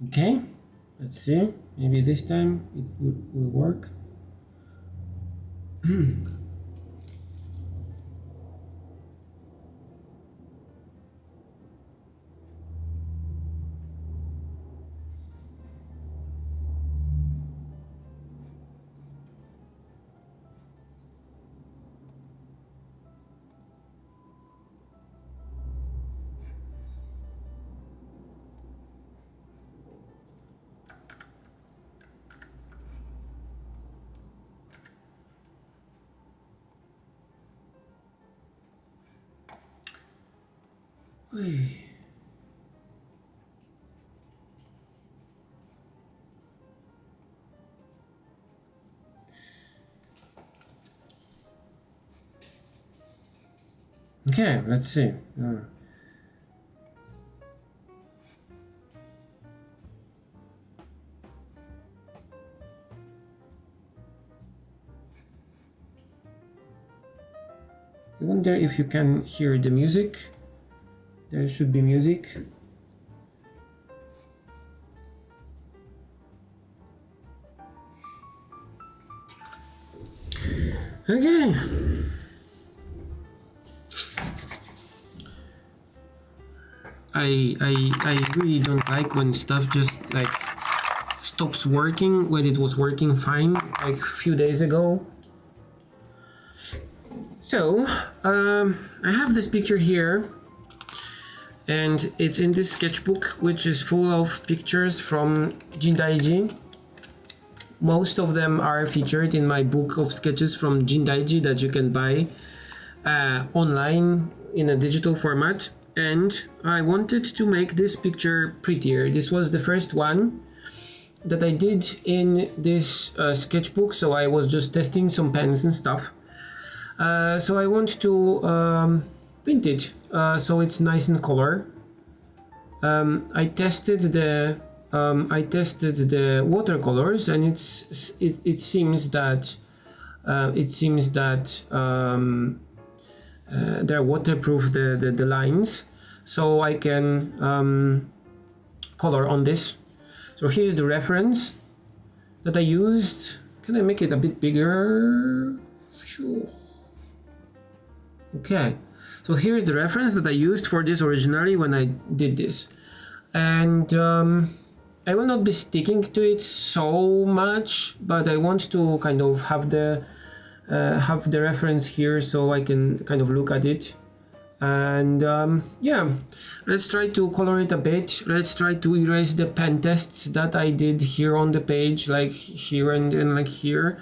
Okay, let's see, maybe this time it will work. Okay, let's see. I wonder if you can hear the music. There should be music. Okay. I really don't like when stuff just like stops working when it was working fine like a few days ago. So I have this picture here, and it's in this sketchbook, which is full of pictures from Jindaiji. Most of them are featured in my book of sketches from Jindaiji that you can buy online in a digital format. And I wanted to make this picture prettier. This was the first one that I did in this sketchbook, so I was just testing some pens and stuff. So I want to print it so it's nice in color. I tested the watercolors, and it seems that they're waterproof, the lines, so I can color on this. So here's the reference that I used. Can I make it a bit bigger? Sure. Okay, so here's the reference that I used for this originally when I did this, and I will not be sticking to it so much, but I want to kind of have the reference here so I can kind of look at it. And yeah, let's try to color it a bit. Let's try to erase the pen tests that I did here on the page, like here and like here.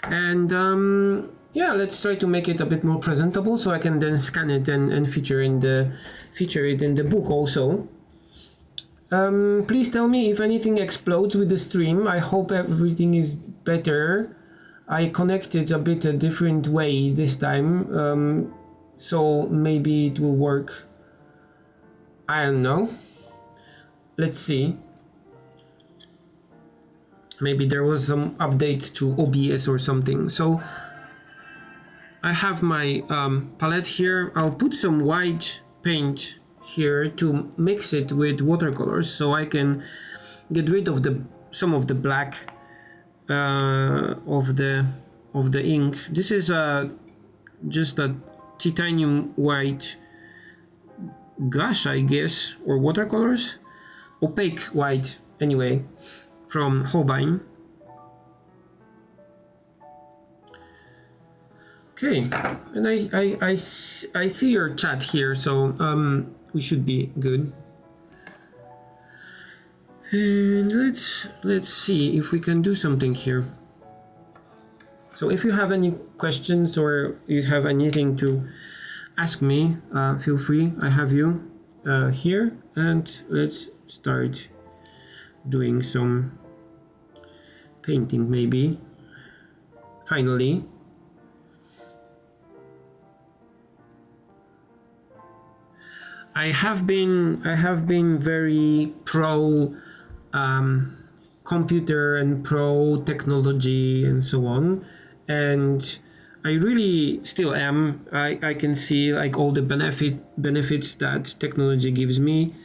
And yeah, let's try to make it a bit more presentable so I can then scan it and feature it in the book also. Please tell me if anything explodes with the stream. I hope everything is better. I connected a bit a different way this time, so maybe it will work. I don't know. Let's see. Maybe there was some update to OBS or something. So I have my palette here. I'll put some white paint here to mix it with watercolors so I can get rid of some of the black of the ink. This is just a titanium white gush, I guess, or watercolors, opaque white anyway, from Holbein. Okay, and I see your chat here, so we should be good. And let's see if we can do something here. So if you have any questions or you have anything to ask me, feel free. I have you here, and let's start doing some painting maybe. Finally. I have been very pro computer and pro technology and so on, and I really still am. I can see like all the benefits that technology gives me,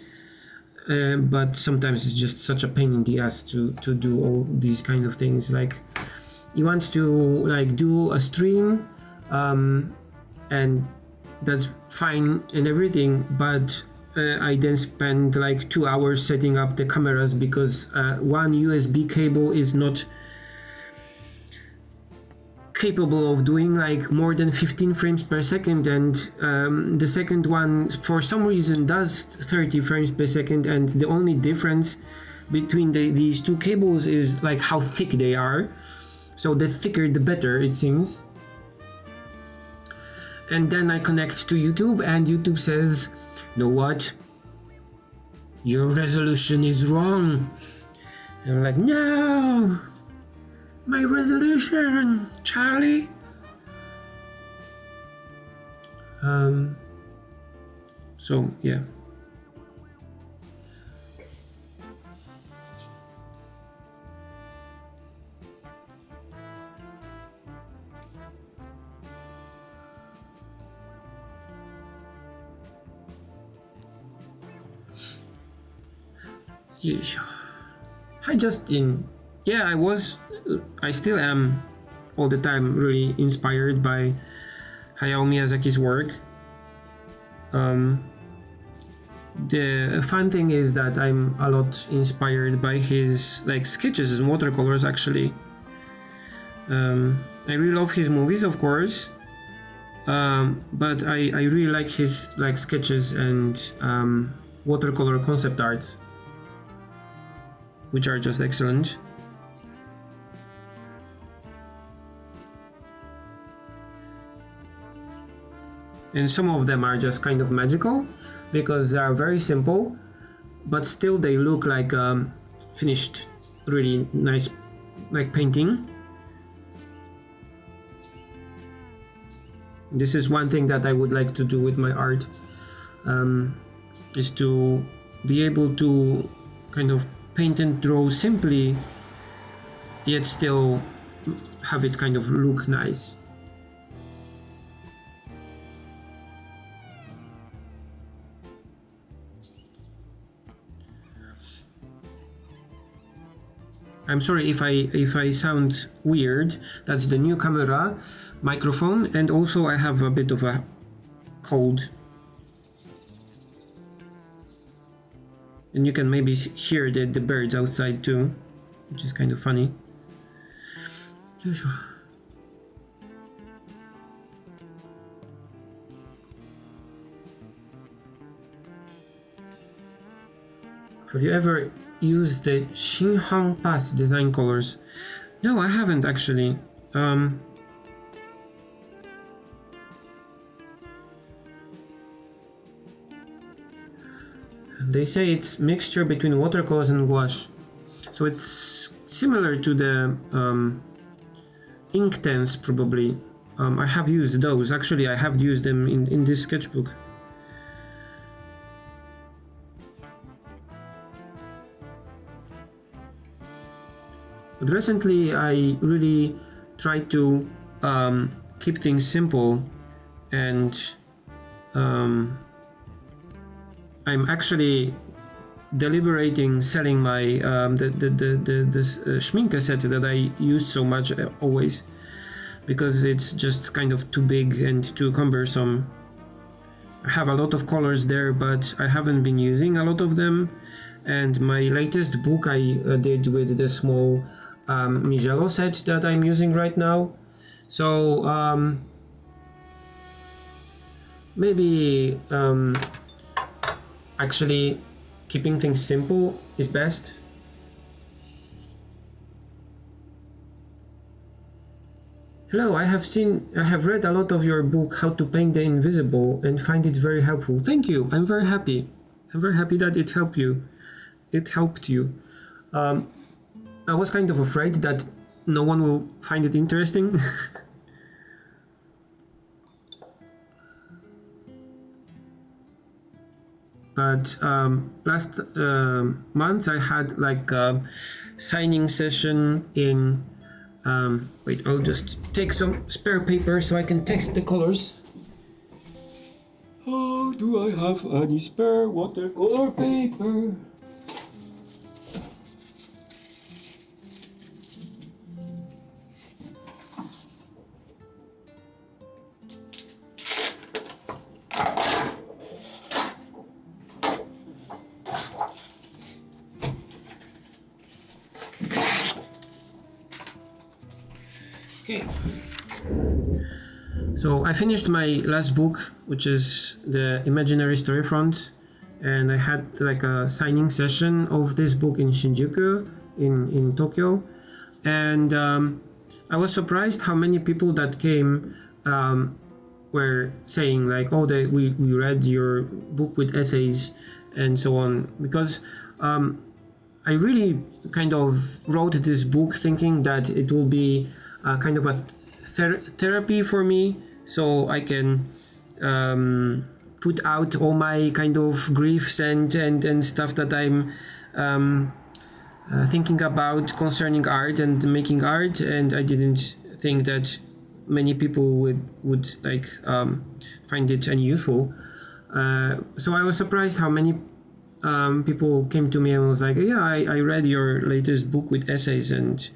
but sometimes it's just such a pain in the ass to do all these kind of things. Like you want to like do a stream, and that's fine and everything, but I then spend like 2 hours setting up the cameras because one USB cable is not capable of doing like more than 15 frames per second, and the second one for some reason does 30 frames per second, and the only difference between these two cables is like how thick they are. So the thicker the better, it seems. And then I connect to YouTube, and YouTube says, "Know what? Your resolution is wrong." And I'm like, "No! My resolution, Charlie." So yeah. Hi Justin. Yeah, I still am all the time really inspired by Hayao Miyazaki's work. The fun thing is that I'm a lot inspired by his like sketches and watercolors actually. I really love his movies, of course, but I really like his like sketches and watercolor concept arts, which are just excellent. And some of them are just kind of magical because they are very simple, but still they look like finished, really nice, like painting. This is one thing that I would like to do with my art, is to be able to kind of paint and draw simply, yet still have it kind of look nice. I'm sorry if I sound weird. That's the new camera, microphone, and also I have a bit of a cold. And you can maybe hear the birds outside too, which is kind of funny. Have you ever used the Shinhan Pass design colors? No, I haven't actually. They say it's mixture between watercolors and gouache, so it's similar to the Inktense probably. I have used those. Actually, I have used them in this sketchbook. But recently I really try to keep things simple, and I'm actually deliberating selling my the Schminke set that I used so much always, because it's just kind of too big and too cumbersome. I have a lot of colors there, but I haven't been using a lot of them, and my latest book I did with the small Mijello set that I'm using right now. So maybe actually keeping things simple is best. Hello, I have read a lot of your book, How to Paint the Invisible, and find it very helpful. Thank you. I'm very happy. I'm very happy that it helped you. I was kind of afraid that no one will find it interesting. But last month I had like a signing session in Wait, I'll just take some spare paper so I can text the colors. Oh, do I have any spare watercolor paper? Okay, so I finished my last book, which is the Imaginary Storyfront, and I had like a signing session of this book in Shinjuku in Tokyo, and I was surprised how many people that came were saying like, oh, we read your book with essays and so on, because I really kind of wrote this book thinking that it will be kind of a therapy for me, so I can put out all my kind of griefs and stuff that I'm thinking about concerning art and making art, and I didn't think that many people would like find it any useful. So I was surprised how many people came to me and was like, yeah, I read your latest book with essays, and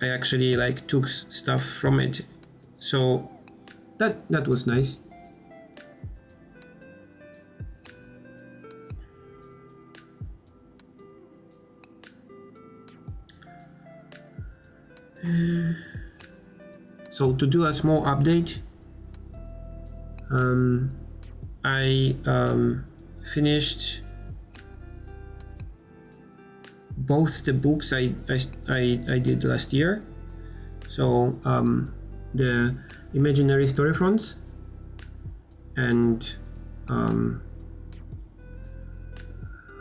I actually like took stuff from it, so that was nice. So to do a small update, I finished both the books I did last year. So the Imaginary Storyfronts and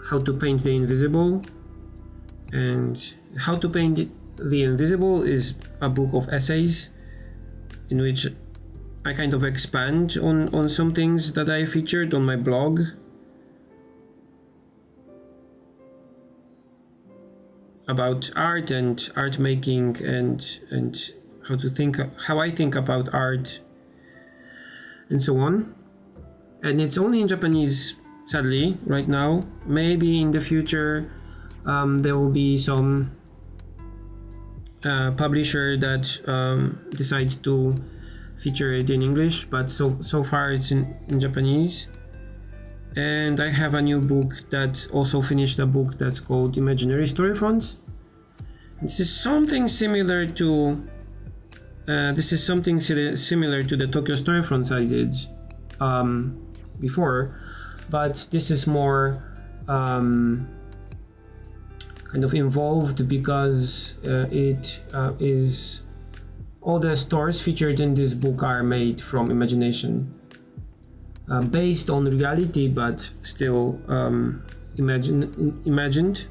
How to Paint the Invisible. And How to Paint the Invisible is a book of essays in which I kind of expand on some things that I featured on my blog. About art and art making and how I think about art and so on. And it's only in Japanese, sadly, right now. Maybe in the future there will be some publisher that decides to feature it in English, but so far it's in Japanese. And I have a new book that also finished a book that's called Imaginary Storyfronts. This is something similar to the Tokyo Storyfronts I did before, but this is more kind of involved because it is all the stories featured in this book are made from imagination. Based on reality, but still imagined.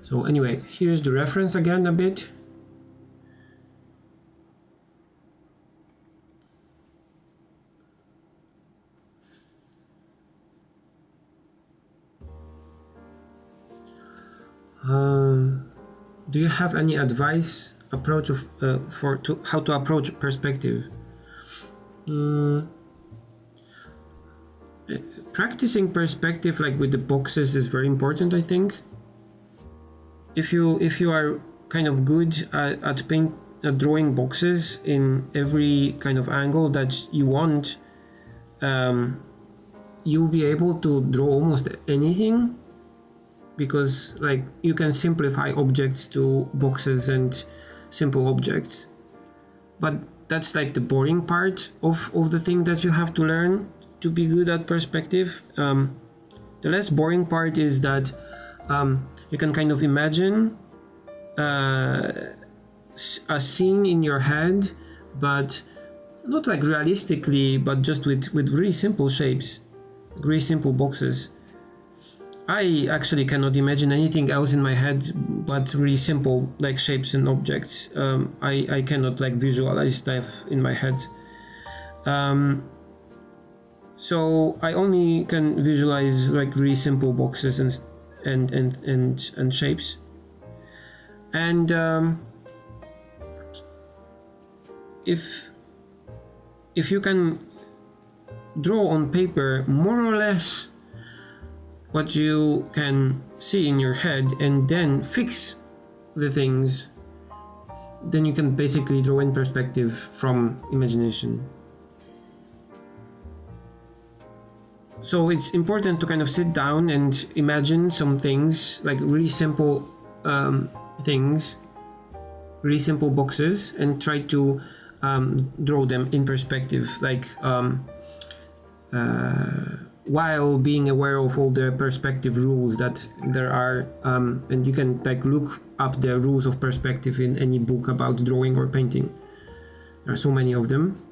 So anyway, here's the reference again a bit. Do you have any advice approach of how to approach perspective? Practicing perspective, like with the boxes, is very important, I think. If you are kind of good at drawing boxes in every kind of angle that you want, you'll be able to draw almost anything, because like you can simplify objects to boxes and simple objects. But that's like the boring part of the thing that you have to learn to be good at perspective. The less boring part is that you can kind of imagine a scene in your head, but not like realistically, but just with really simple shapes, really simple boxes. I actually cannot imagine anything else in my head but really simple like shapes and objects. I cannot like visualize stuff in my head. So I only can visualize like really simple boxes and shapes. And if you can draw on paper more or less what you can see in your head and then fix the things, then you can basically draw in perspective from imagination. So it's important to kind of sit down and imagine some things, like really simple things, really simple boxes, and try to draw them in perspective, like while being aware of all the perspective rules that there are, and you can like look up the rules of perspective in any book about drawing or painting. There are so many of them.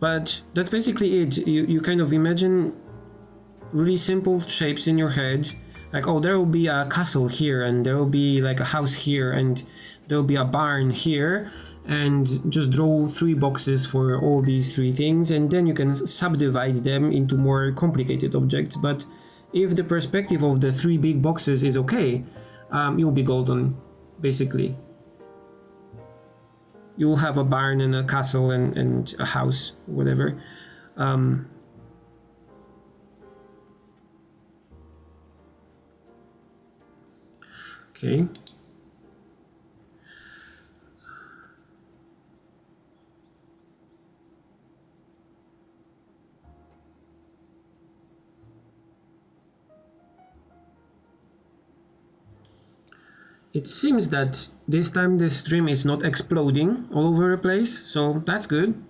But that's basically it. You kind of imagine really simple shapes in your head, like, oh, there will be a castle here, and there will be like a house here, and there will be a barn here, and just draw 3 boxes for all these 3 things, and then you can subdivide them into more complicated objects. But if the perspective of the 3 big boxes is okay, you'll be golden, basically. You'll have a barn and a castle and a house, whatever. Okay. It seems that this time the stream is not exploding all over the place, so that's good.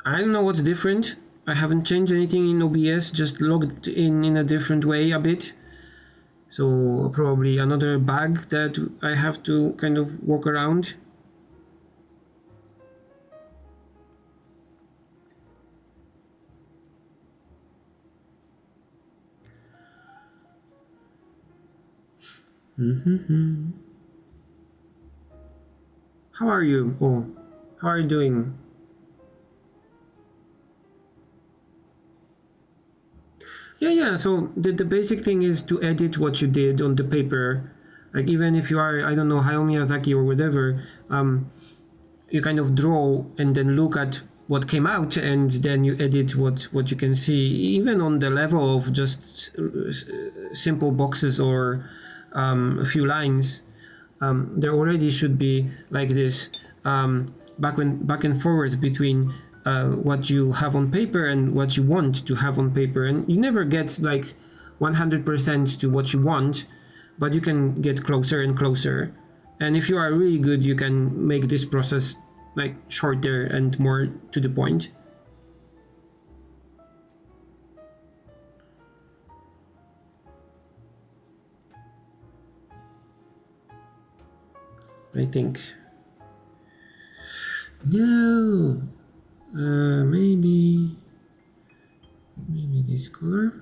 I don't know what's different. I haven't changed anything in OBS, just logged in a different way a bit. So probably another bug that I have to kind of walk around. How are you? Oh, how are you doing? Yeah. So the basic thing is to edit what you did on the paper. Like even if you are, I don't know, Hayao Miyazaki or whatever, you kind of draw and then look at what came out, and then you edit what you can see. Even on the level of just simple boxes or a few lines, there already should be like this back and forward between what you have on paper and what you want to have on paper. And you never get like 100% to what you want, but you can get closer and closer. And if you are really good, you can make this process like shorter and more to the point. I think. No. Maybe this color.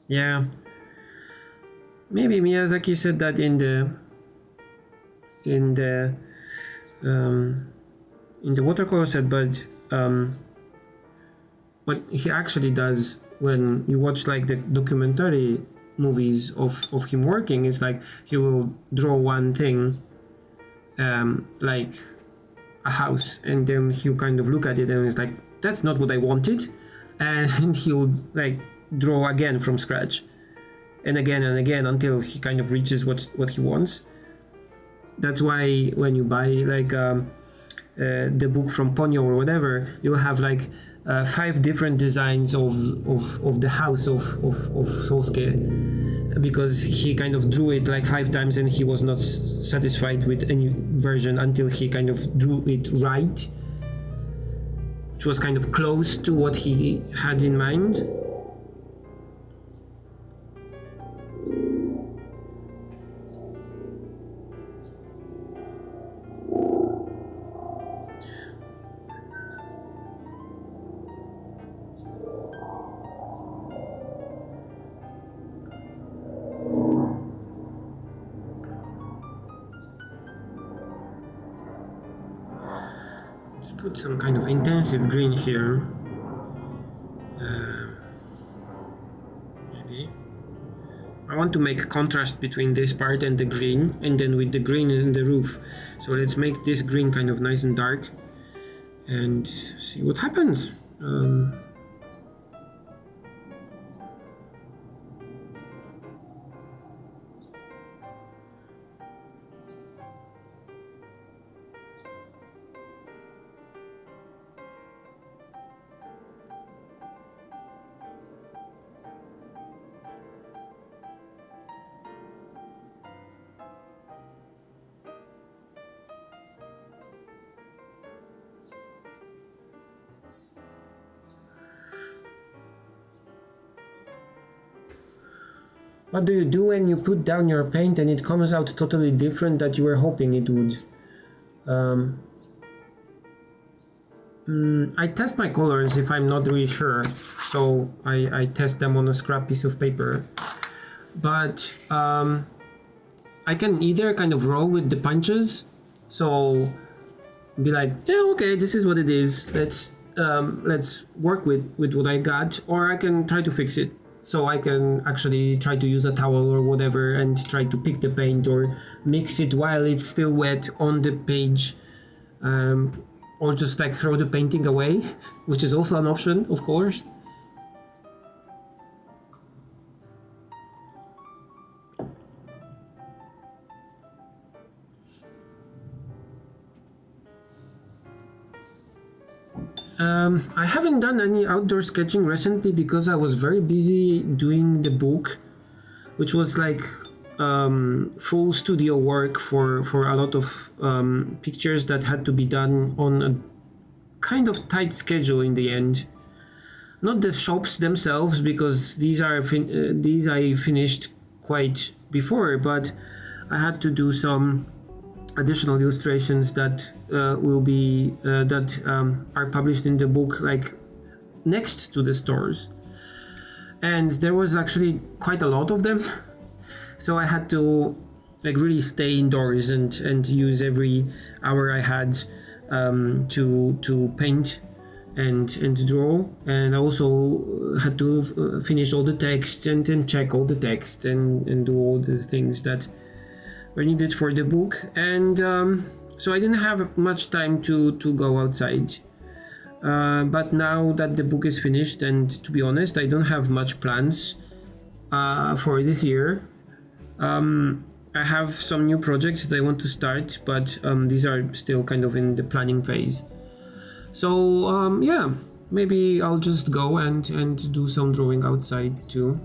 Yeah, maybe Miyazaki said that in the watercolor set, but what he actually does when you watch like the documentary movies of him working is like he will draw one thing, like a house, and then he'll kind of look at it and it's like, that's not what I wanted, and he'll like draw again from scratch. and again until he kind of reaches what he wants. That's why when you buy like the book from Ponyo or whatever, you'll have like 5 different designs of the house of Sosuke, because he kind of drew it like 5 times and he was not satisfied with any version until he kind of drew it right, which was kind of close to what he had in mind. Put some kind of intensive green here. Maybe. I want to make contrast between this part and the green, and then with the green in the roof. So let's make this green kind of nice and dark and see what happens. What do you do when you put down your paint and it comes out totally different that you were hoping it would? I test my colors if I'm not really sure, so I test them on a scrap piece of paper. But I can either kind of roll with the punches, so be like, yeah, okay, this is what it is. Let's work with what I got, or I can try to fix it. So I can actually try to use a towel or whatever and try to pick the paint or mix it while it's still wet on the page, or just like throw the painting away, which is also an option, of course. I haven't done any outdoor sketching recently because I was very busy doing the book, which was like full studio work for a lot of pictures that had to be done on a kind of tight schedule in the end. Not the shops themselves, because these I finished quite before, but I had to do some additional illustrations that will be are published in the book, like next to the stores, and there was actually quite a lot of them. So I had to like really stay indoors and use every hour I had to paint and draw, and I also had to finish all the text and check all the text and do all the things that were needed for the book, and so I didn't have much time to go outside. But now that the book is finished, and to be honest, I don't have much plans for this year. I have some new projects that I want to start, but these are still kind of in the planning phase. So yeah, maybe I'll just go and do some drawing outside too.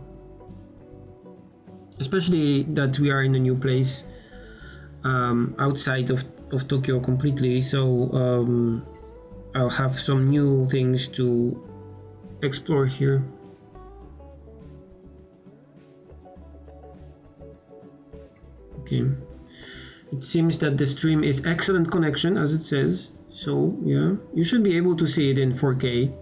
Especially that we are in a new place outside of Tokyo completely, so I'll have some new things to explore here. Okay, it seems that the stream is excellent connection, as it says, so yeah, you should be able to see it in 4K.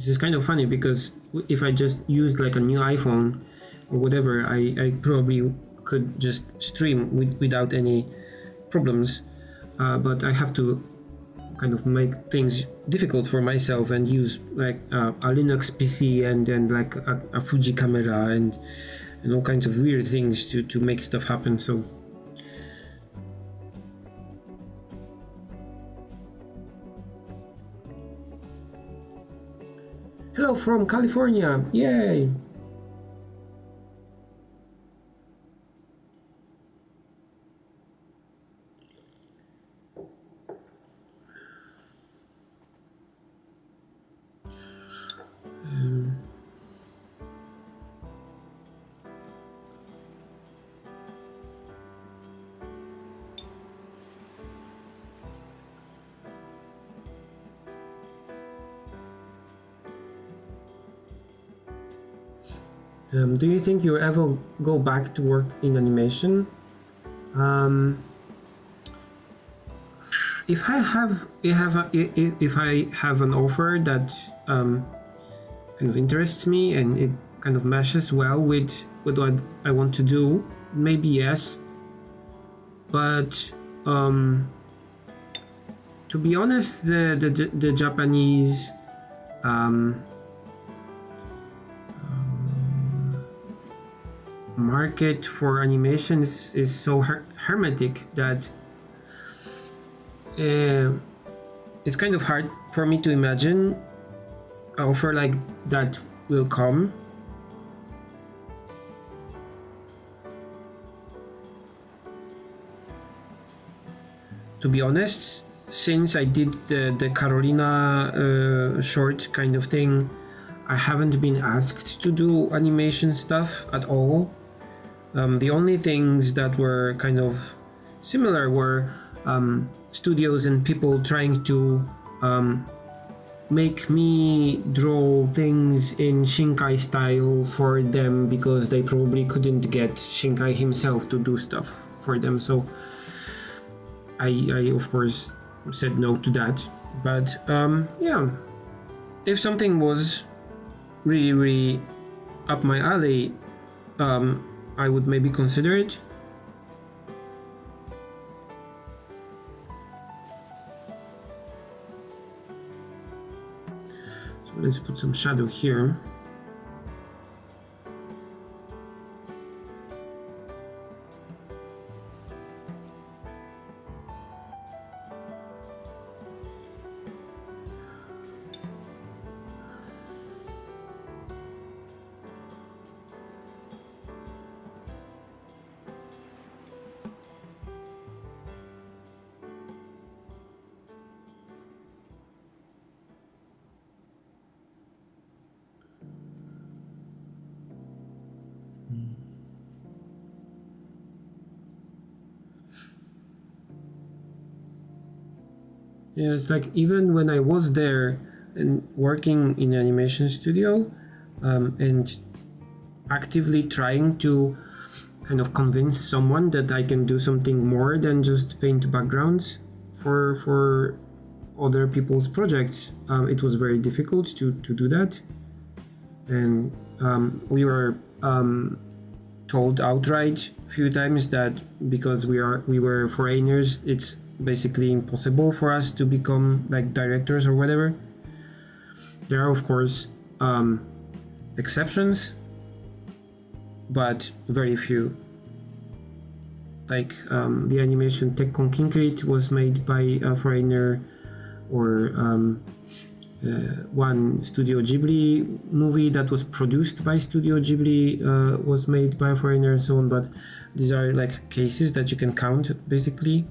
This is kind of funny because if I just used like a new iPhone or whatever, I probably could just stream without any problems. But I have to kind of make things difficult for myself and use like a Linux PC and like a Fuji camera and all kinds of weird things to make stuff happen. So hello from California, yay! Do you think you'll ever go back to work in animation? If I have an offer that kind of interests me and it kind of meshes well with what I want to do, maybe yes. But to be honest, the Japanese market for animations is so hermetic that it's kind of hard for me to imagine an offer like that will come. To be honest, since I did the Carolina short kind of thing, I haven't been asked to do animation stuff at all. The only things that were kind of similar were studios and people trying to make me draw things in Shinkai style for them because they probably couldn't get Shinkai himself to do stuff for them. So I of course said no to that. But yeah, if something was really up my alley, I would maybe consider it. So let's put some shadow here. Yeah, it's like even when I was there and working in an animation studio and actively trying to kind of convince someone that I can do something more than just paint backgrounds for other people's projects, it was very difficult to do that. And we were told outright a few times that because we were foreigners, it's basically impossible for us to become like directors or whatever. There are of course exceptions, but very few. Like the animation Tekkon Concrete was made by a foreigner, or one Studio Ghibli movie that was produced by Studio Ghibli was made by a foreigner and so on. But these are like cases that you can count basically.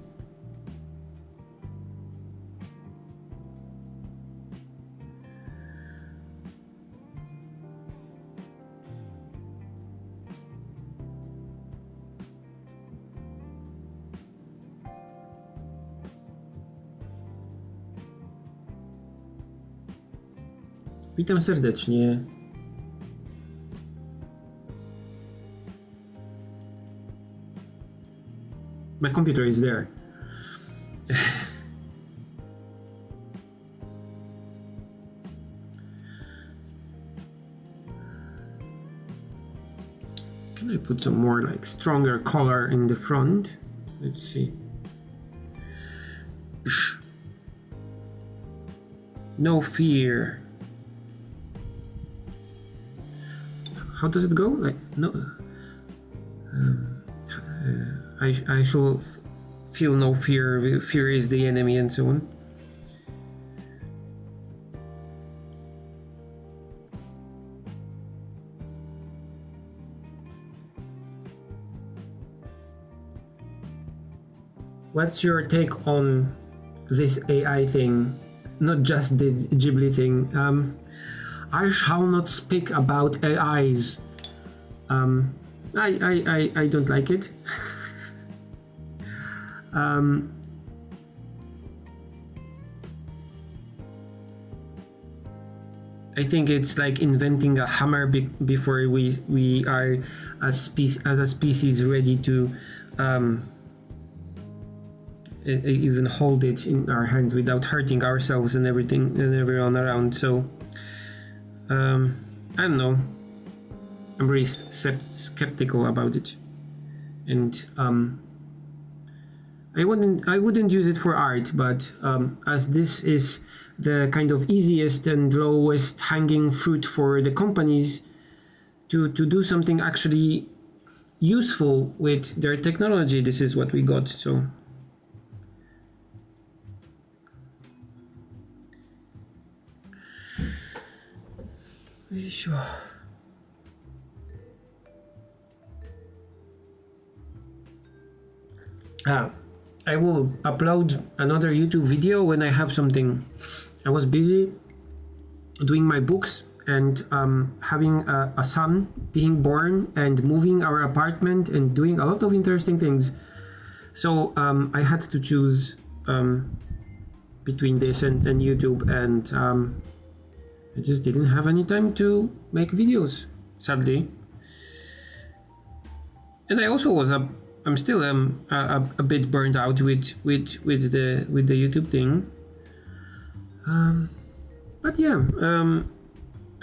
Witam serdecznie. My computer is there. Can I put some more like stronger color in the front? Let's see. No fear. How does it go? Like no. I shall feel no fear. Fear is the enemy, and so on. What's your take on this AI thing? Not just the Ghibli thing. I shall not speak about AIs. I don't like it. I think it's like inventing a hammer before we are as a species ready to even hold it in our hands without hurting ourselves and everything and everyone around. So I don't know. I'm very skeptical about it, and I wouldn't use it for art, but as this is the kind of easiest and lowest hanging fruit for the companies to do something actually useful with their technology, this is what we got. So sure. I will upload another YouTube video when I have something. I was busy doing my books and having a son being born and moving our apartment and doing a lot of interesting things. So I had to choose between this and YouTube, and I just didn't have any time to make videos, sadly. And I also I'm still a bit burned out with the YouTube thing. But yeah,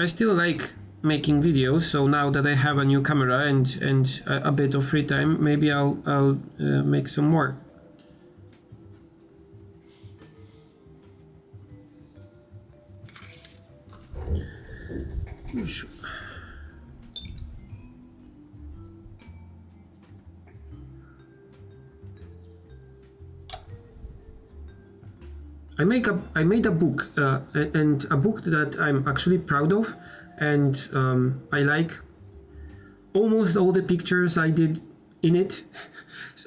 I still like making videos. So now that I have a new camera and a bit of free time, maybe I'll make some more. I made a book and a book that I'm actually proud of, and I like almost all the pictures I did in it,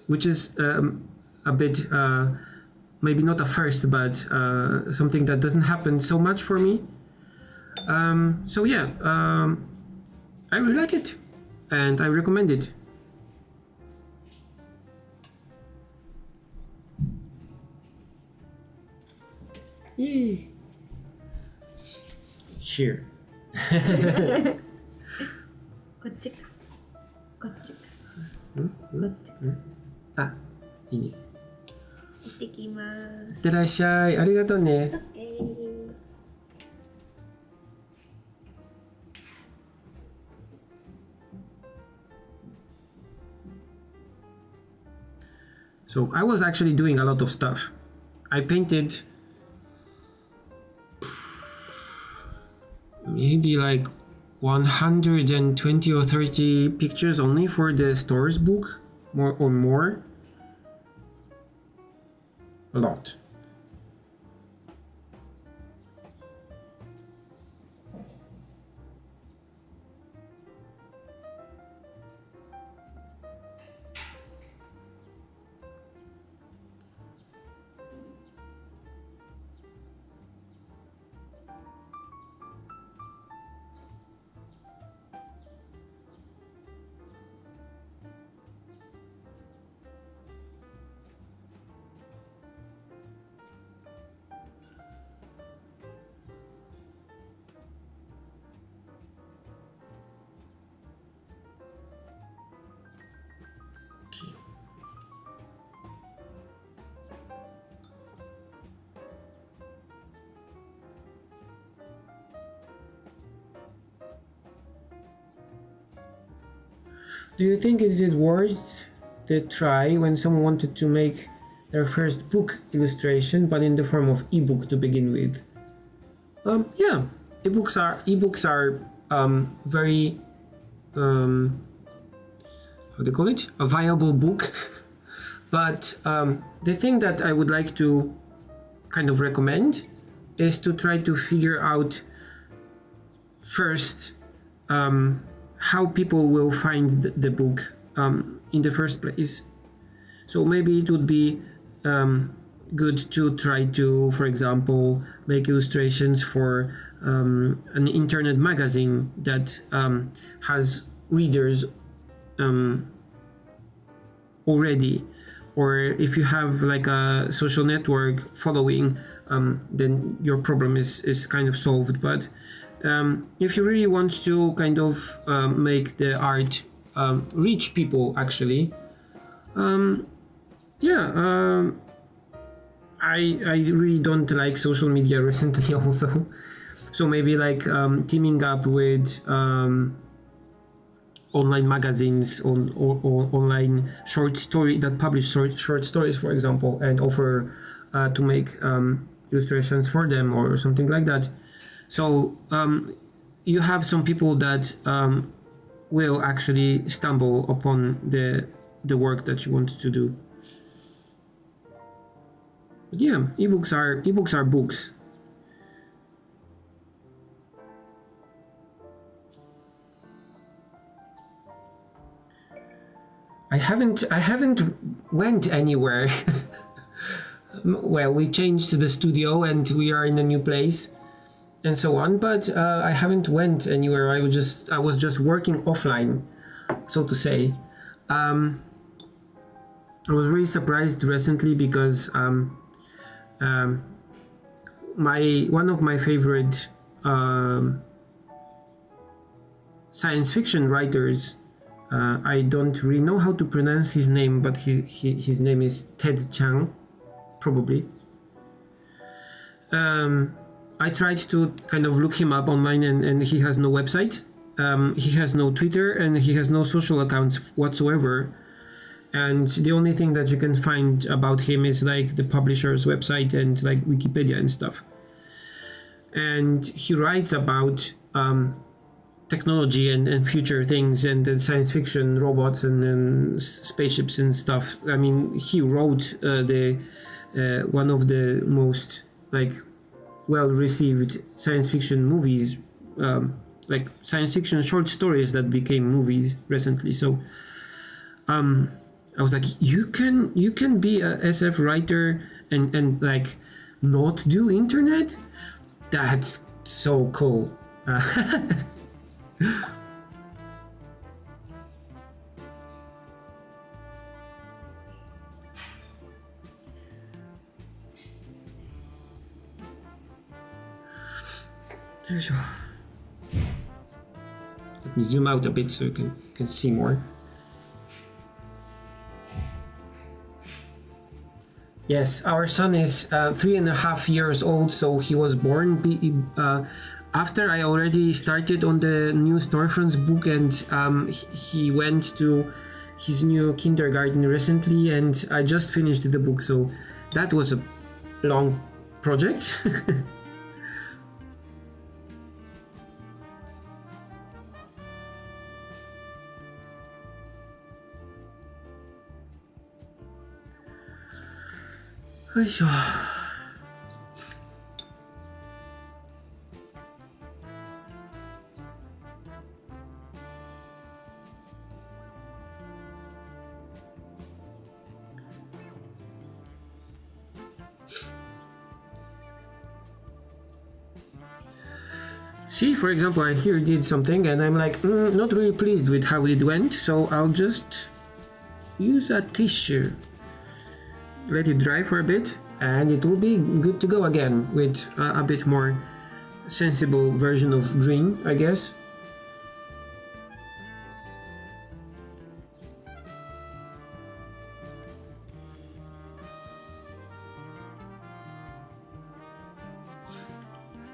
which is a bit maybe not a first, but something that doesn't happen so much for me. So yeah, I really like it, and I recommend it. Yay. Here. こっちか。こっちか。こっち。あ、いいね。行ってきます。いってらっしゃい。ありがとうね。So I was actually doing a lot of stuff. I painted maybe like 120 or 30 pictures only for the stores book, more. A lot. Do you think is it worth the try when someone wanted to make their first book illustration, but in the form of ebook to begin with? Yeah, ebooks are very how do you call it? A viable book. But the thing that I would like to kind of recommend is to try to figure out first how people will find the book in the first place. So maybe it would be good to try to, for example, make illustrations for an internet magazine that has readers already. Or if you have like a social network following, then your problem is kind of solved. But if you really want to kind of make the art reach people, actually, I really don't like social media recently also. So maybe like teaming up with online magazines or online short story that publish short stories, for example, and offer to make illustrations for them or something like that. So you have some people that will actually stumble upon the work that you want to do. But yeah, ebooks are books. I haven't went anywhere. Well, we changed the studio and we are in a new place and so on, but I haven't went anywhere. I was just working offline, so to say. I was really surprised recently because one of my favorite science fiction writers, I don't really know how to pronounce his name, but his name is Ted Chiang, probably. I tried to kind of look him up online, and he has no website, he has no Twitter, and he has no social accounts whatsoever. And the only thing that you can find about him is like the publisher's website and like Wikipedia and stuff. And he writes about technology and future things and science fiction, robots and spaceships and stuff. I mean, he wrote the one of the most like well-received science fiction movies, like science fiction short stories that became movies recently. So I was like, you can be a SF writer and like not do internet? That's so cool. Let me zoom out a bit so you can see more. Yes, our son is 3.5 years old, so he was born after I already started on the new Storefronts book, and he went to his new kindergarten recently, and I just finished the book, so that was a long project. See, for example, I here did something and I'm like, not really pleased with how it went, so I'll just use a tissue. Let it dry for a bit and it will be good to go again with a bit more sensible version of green, I guess.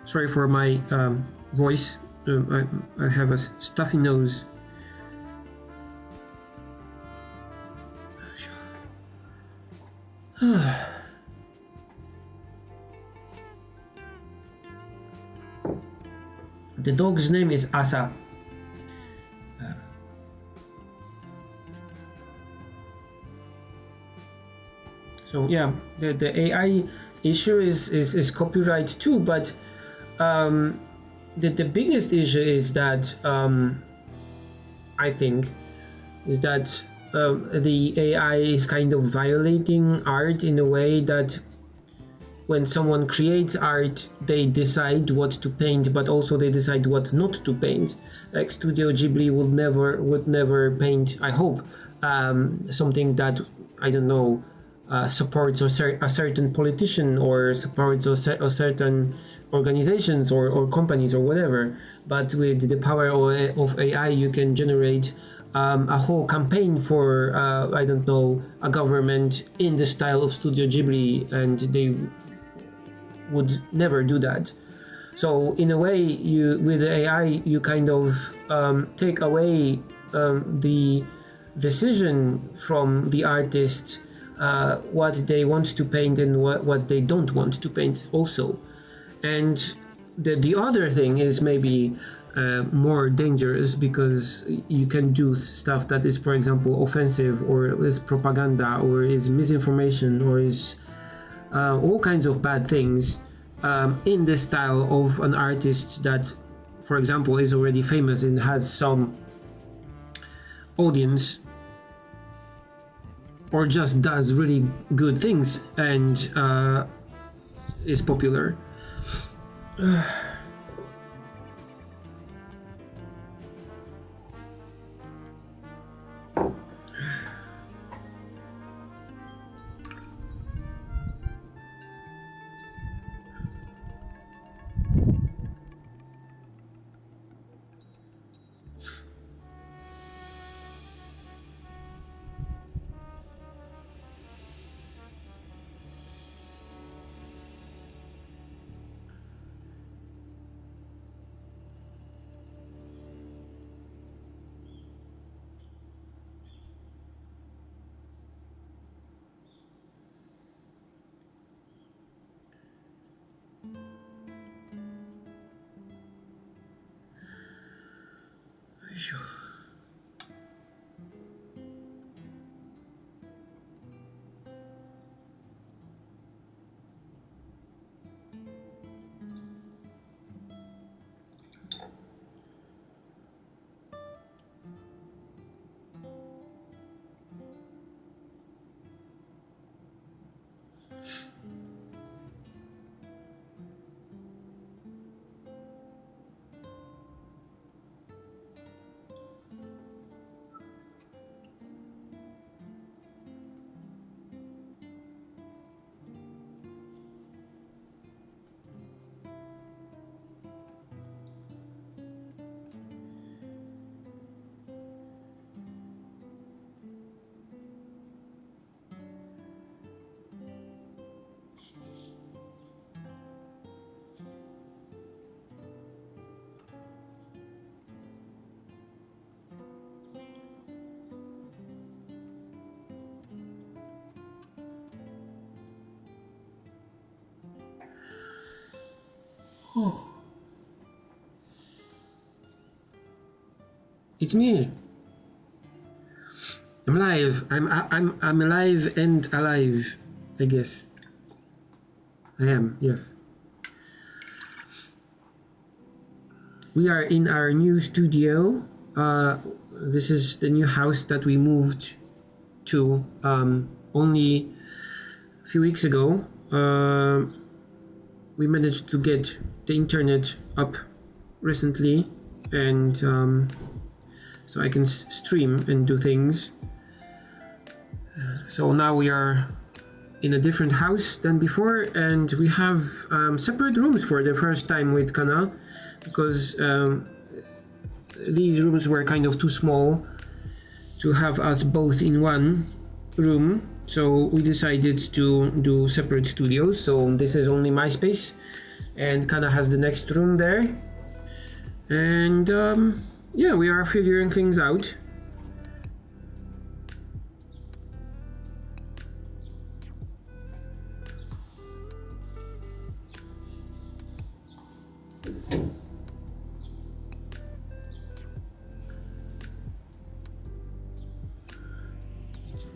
Sorry for my voice, I have a stuffy nose. The dog's name is Asa. So yeah, the AI issue is copyright too, but the biggest issue is that I think is that the AI is kind of violating art in a way that when someone creates art, they decide what to paint, but also they decide what not to paint. Like Studio Ghibli would never paint, I hope, something that, I don't know, supports a certain politician or supports a certain organizations or companies or whatever. But with the power of AI, you can generate a whole campaign for, I don't know, a government in the style of Studio Ghibli, and they would never do that. So in a way, with the AI, you kind of take away the decision from the artist, what they want to paint and what they don't want to paint also. And the other thing is maybe more dangerous, because you can do stuff that is, for example, offensive, or is propaganda, or is misinformation, or is all kinds of bad things in the style of an artist that, for example, is already famous and has some audience, or just does really good things and is popular. It's me. I'm alive. I'm alive and alive, I guess. I am, yes. We are in our new studio. This is the new house that we moved to only a few weeks ago. We managed to get the internet up recently, and so I can stream and do things. So now we are in a different house than before, and we have separate rooms for the first time with Kana, because these rooms were kind of too small to have us both in one room. So we decided to do separate studios. So this is only my space, and Kana has the next room there. And yeah, we are figuring things out.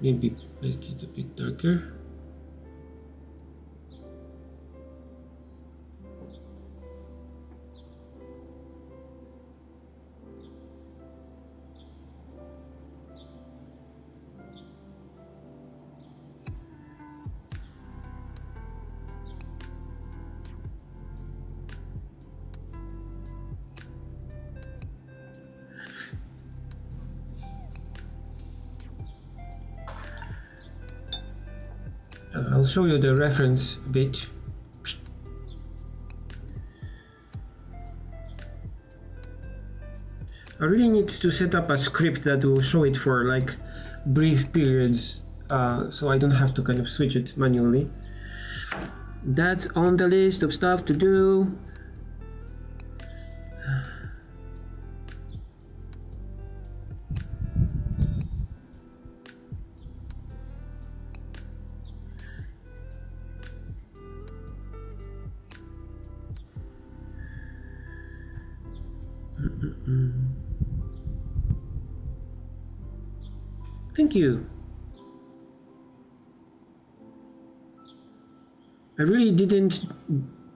Maybe make it a bit darker. I'll show you the reference a bit. I really need to set up a script that will show it for like brief periods, so I don't have to kind of switch it manually. That's on the list of stuff to do. Thank you. I really didn't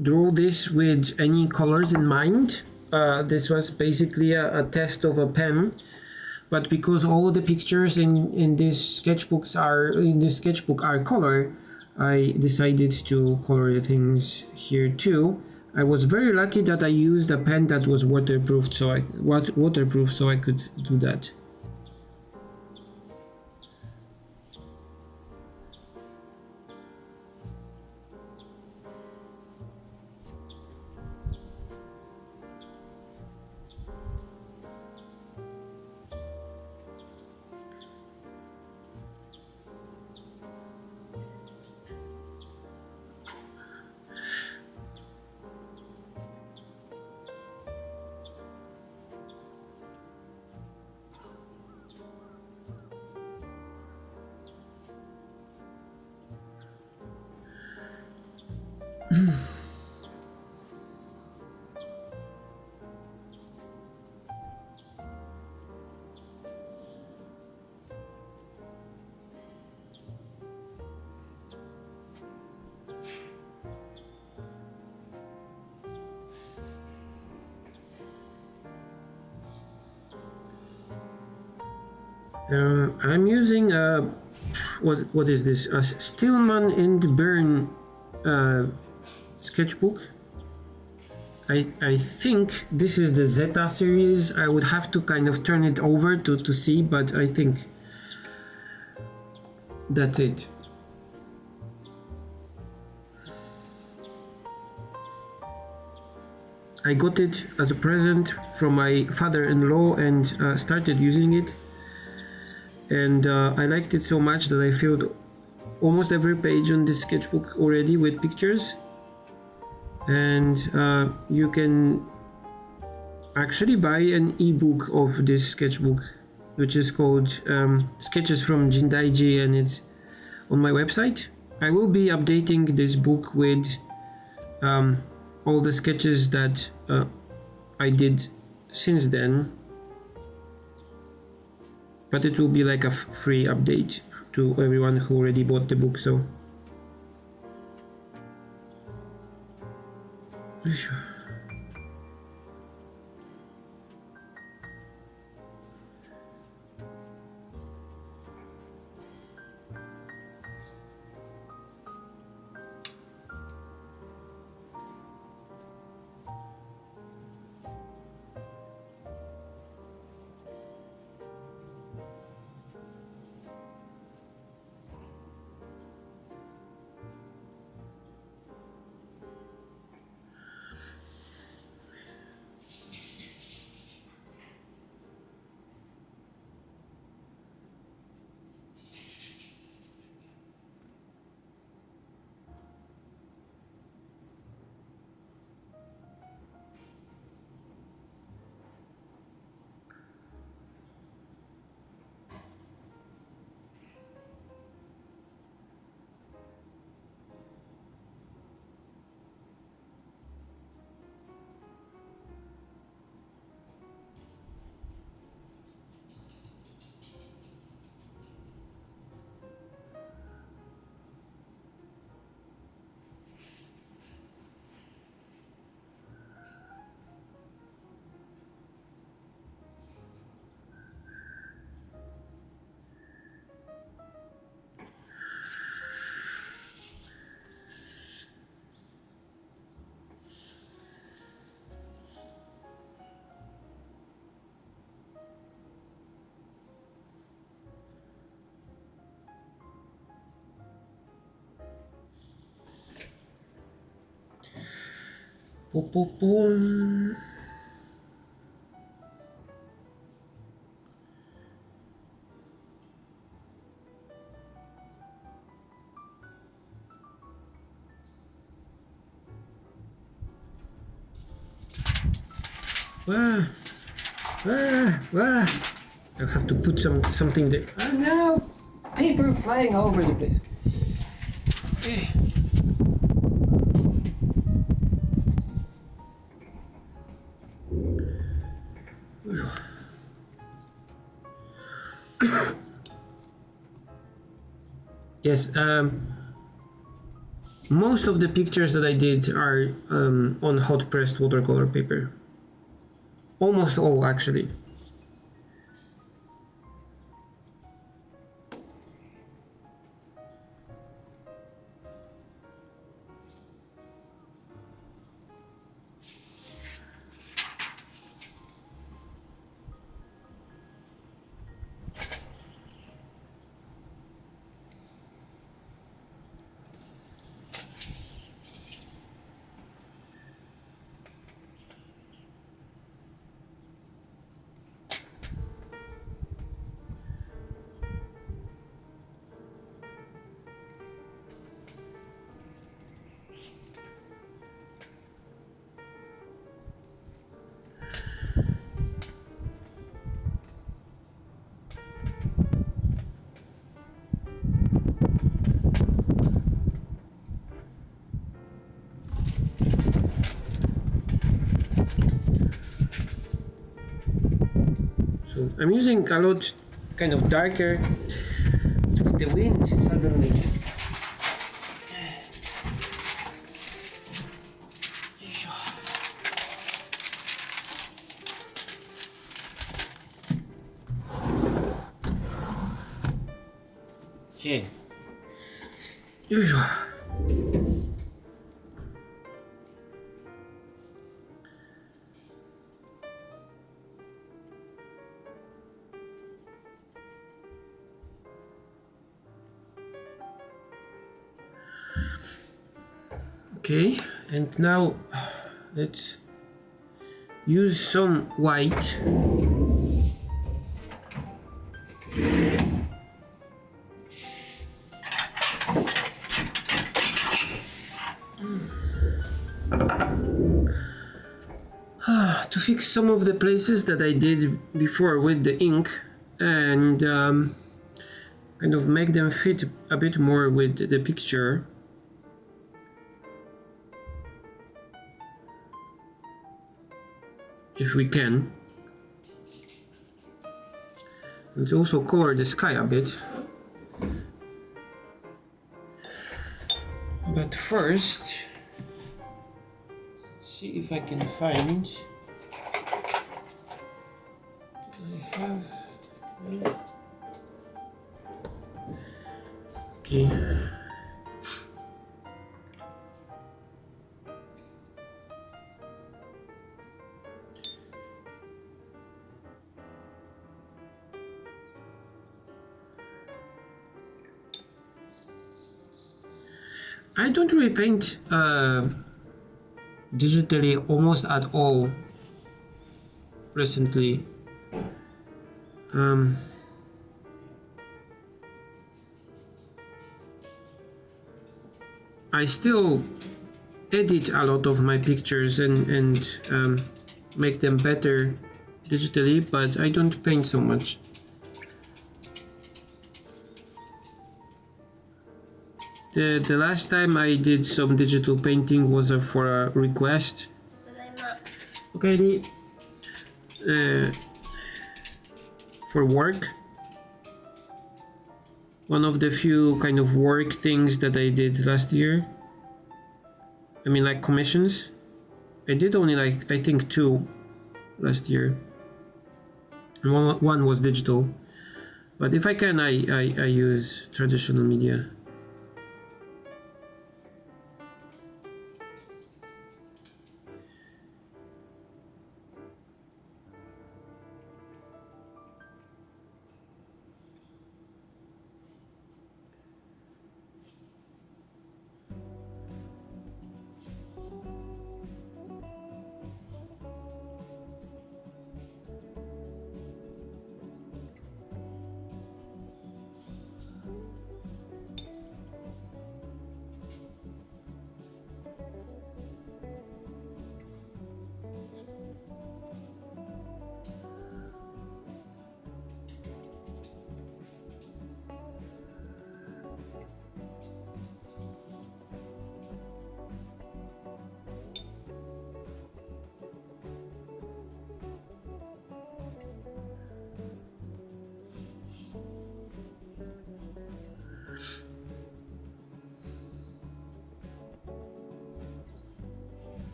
draw this with any colors in mind. This was basically a test of a pen, but because all the pictures in this sketchbook are color, I decided to color the things here too. I was very lucky that I used a pen that was waterproof, so I could do that. I'm using what is this? A Stillman and Byrne sketchbook. I think this is the Zeta series. I would have to kind of turn it over to see, but I think that's it. I got it as a present from my father-in-law and started using it. And I liked it so much that I filled almost every page on this sketchbook already with pictures. And you can actually buy an ebook of this sketchbook, which is called Sketches from Jindaiji, and it's on my website. I will be updating this book with all the sketches that I did since then, but it will be like a free update to everyone who already bought the book. So Boom, boom, boom. Wah, wah, wah. I have to put something there. Oh no! Paper flying all over the place. Eh. Yes, most of the pictures that I did are on hot pressed watercolor paper. Almost all, actually. So I'm using a lot kind of darker. It's with the wind suddenly. Okay. Okay, and now let's use some white. To fix some of the places that I did before with the ink and kind of make them fit a bit more with the picture. If we can. Let's also color the sky a bit. But first, let's see if I can find. I have. Okay. I don't really paint digitally almost at all recently. I still edit a lot of my pictures and make them better digitally, but I don't paint so much. The last time I did some digital painting was for a request. Okay, for work. One of the few kind of work things that I did last year. I mean, like commissions. I did only like, I think 2 last year. And one was digital. But if I can, I use traditional media.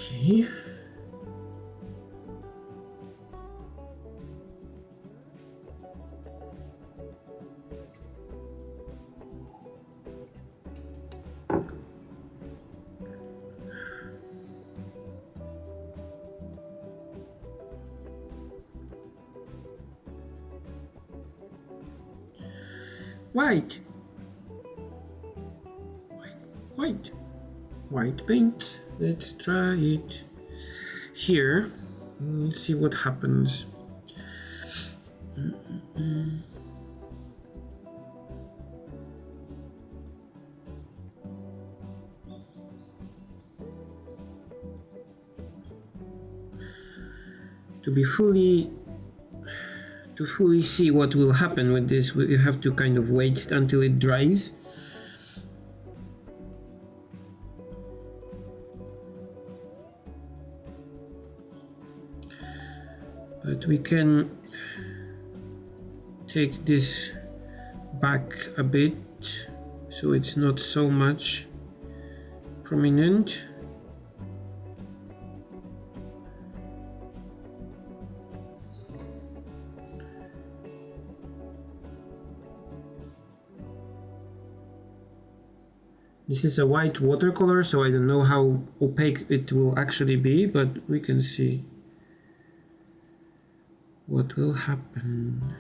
Okay. White. White. White paint. Let's try it here. Let's see what happens. To fully see what will happen with this, we have to kind of wait until it dries. But we can take this back a bit so it's not so much prominent. This is a white watercolor, so I don't know how opaque it will actually be, but we can see what will happen.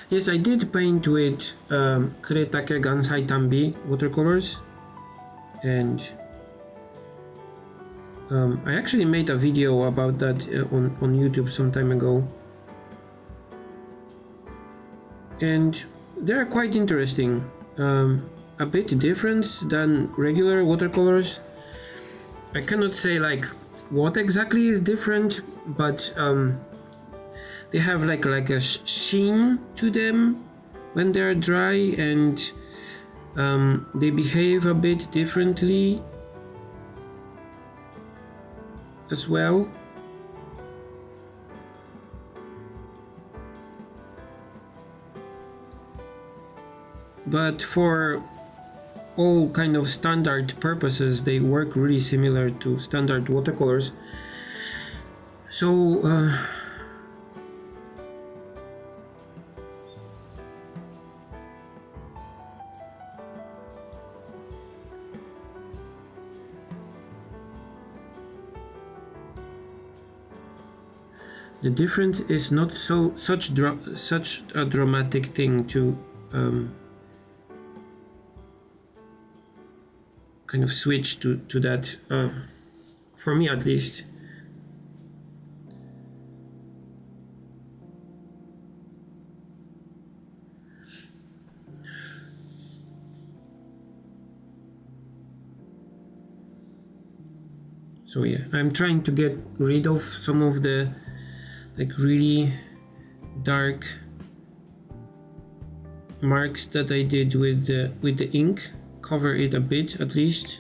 Yes, I did paint with Kuretake Gansai Tambi watercolors, and I actually made a video about that on YouTube some time ago, and they're quite interesting. A bit different than regular watercolors. I cannot say like what exactly is different, but they have like a sheen to them when they're dry, and they behave a bit differently as well. But for all kind of standard purposes, they work really similar to standard watercolors. So the difference is not such a dramatic thing to kind of switch to that, for me at least. So yeah, I'm trying to get rid of some of the like really dark marks that I did with the ink. Cover it a bit at least.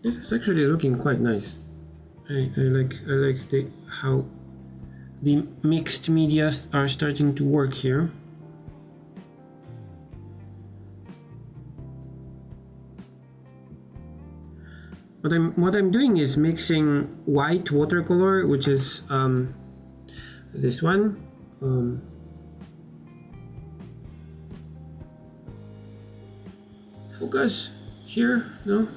This is actually looking quite nice. I like how the mixed media are starting to work here. What I'm doing is mixing white watercolor, which is this one. Focus here, no?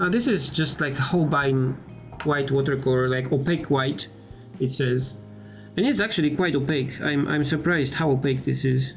This is just like Holbein white watercolor, like opaque white, it says. And it's actually quite opaque. I'm surprised how opaque this is.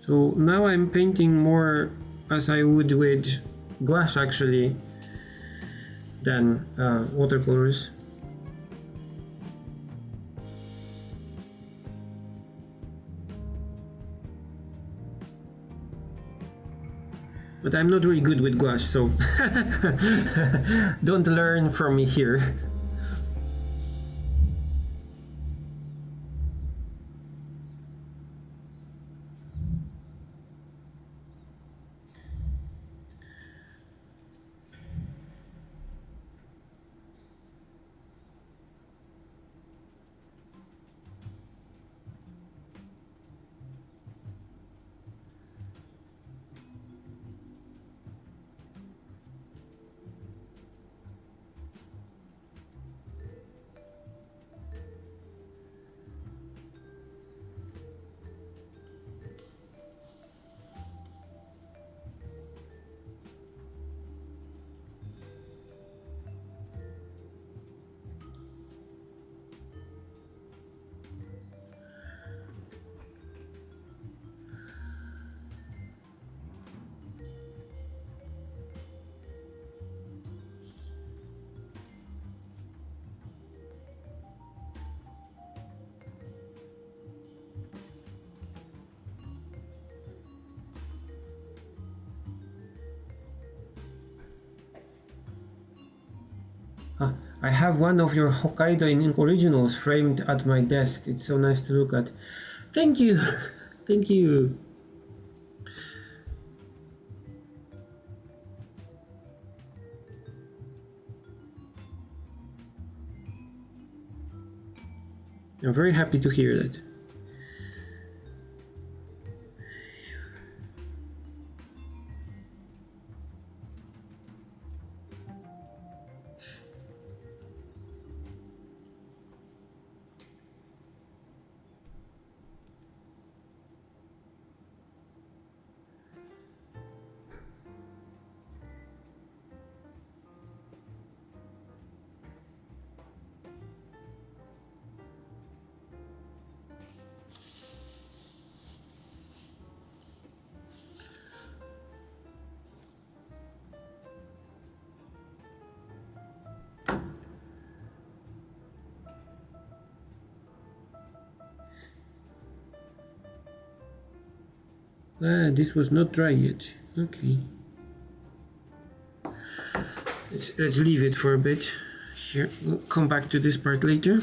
So now I'm painting more as I would with gouache actually than watercolors. But I'm not really good with gouache, so don't learn from me here. I have one of your Hokkaido in ink originals framed at my desk. It's so nice to look at. Thank you. Thank you. I'm very happy to hear that. This was not dry yet. Okay. Let's leave it for a bit. Here, we'll come back to this part later.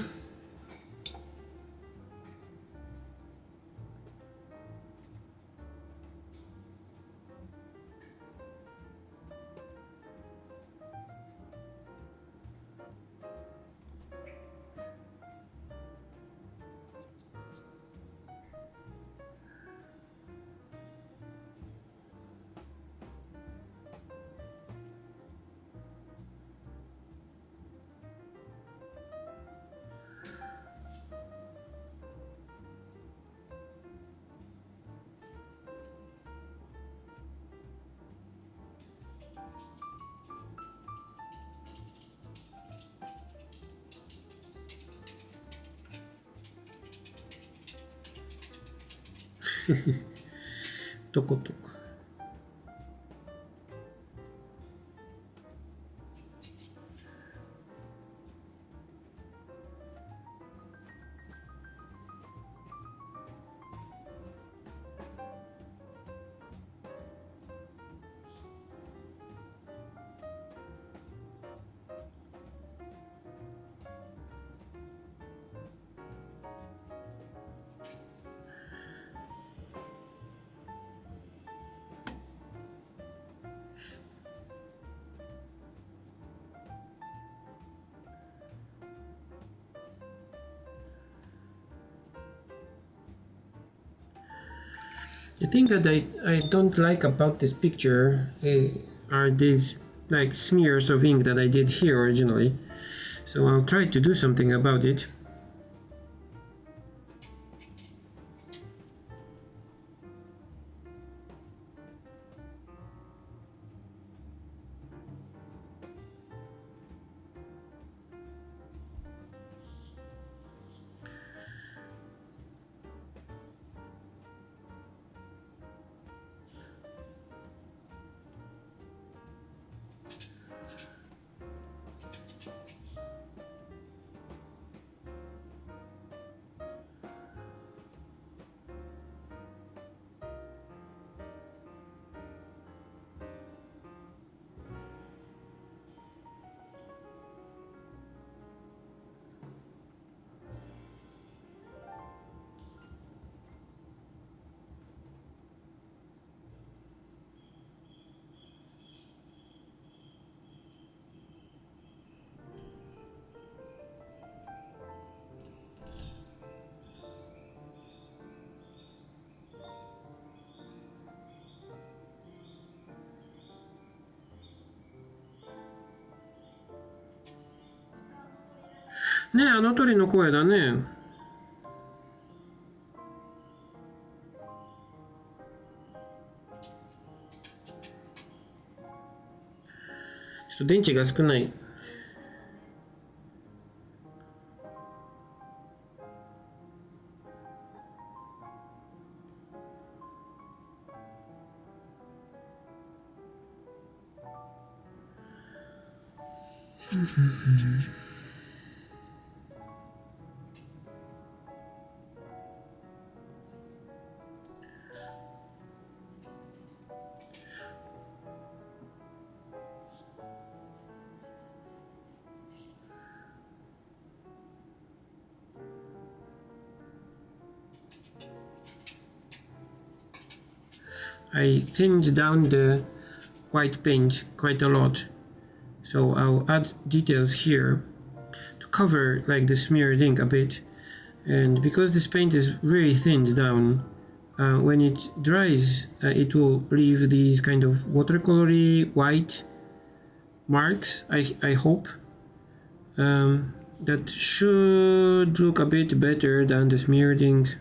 どことか。The thing that I don't like about this picture are these like smears of ink that I did here originally. So I'll try to do something about it.ねえ、あの鳥の声だね。ちょっと電池が少ない。I thinned down the white paint quite a lot, so I'll add details here to cover like the smeared ink a bit. And because this paint is really thinned down, when it dries, it will leave these kind of watercolory white marks, I hope. That should look a bit better than the smeared ink.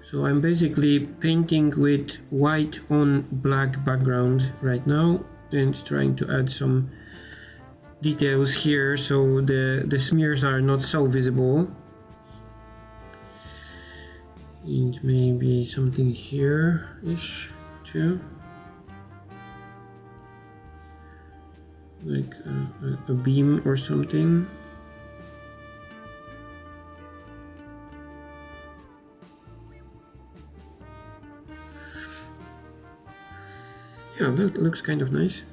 So I'm basically painting with white on black background right now and trying to add some details here so the smears are not so visible. And maybe something here-ish too. Like a beam or something. Yeah, that looks kind of nice.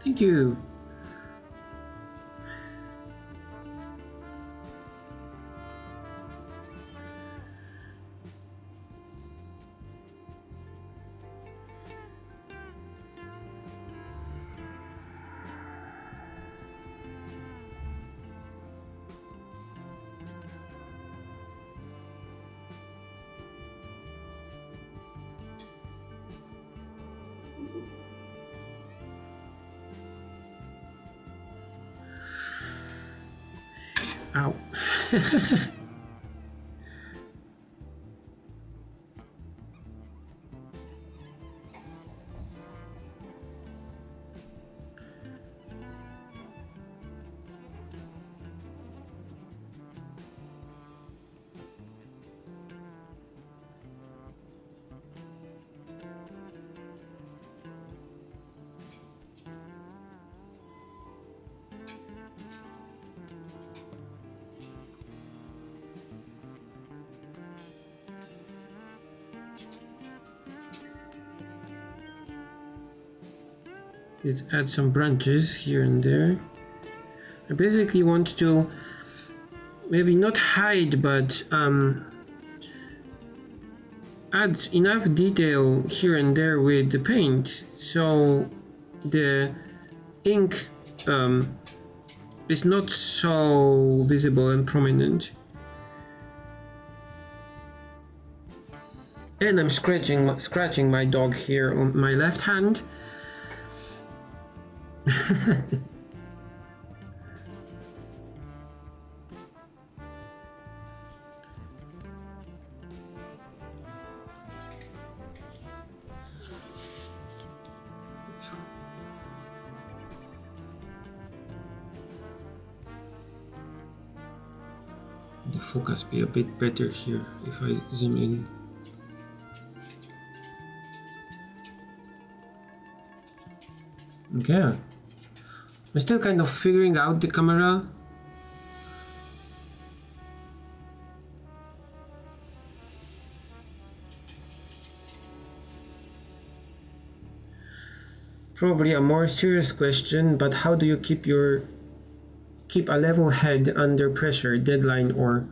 Thank you. Ow. Let's add some branches here and there. I basically want to maybe not hide, but add enough detail here and there with the paint so the ink is not so visible and prominent. And I'm scratching my dog here on my left hand. The focus be a bit better here if I zoom in. Okay, I'm still kind of figuring out the camera. Probably a more serious question, but how do you keep a level head under pressure, deadline, or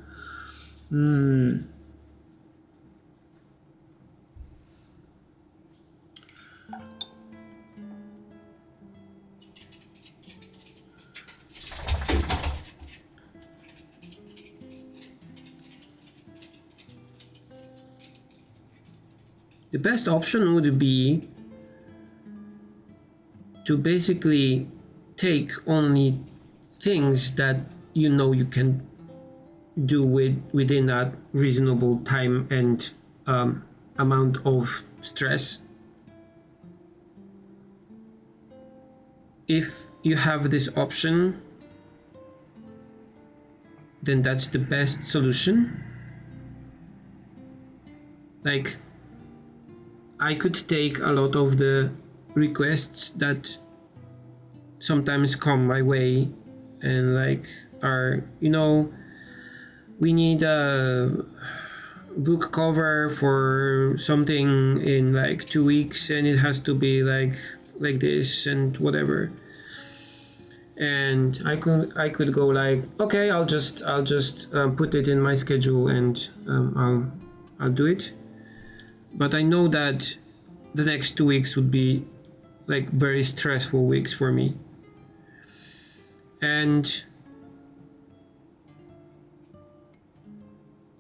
the best option would be to basically take only things that you know you can do within a reasonable time and amount of stress. If you have this option, then that's the best solution. Like, I could take a lot of the requests that sometimes come my way and like are, you know, we need a book cover for something in like 2 weeks and it has to be like this and whatever. And I could go like, okay, I'll just put it in my schedule and I'll do it. But I know that the next 2 weeks would be like very stressful weeks for me. And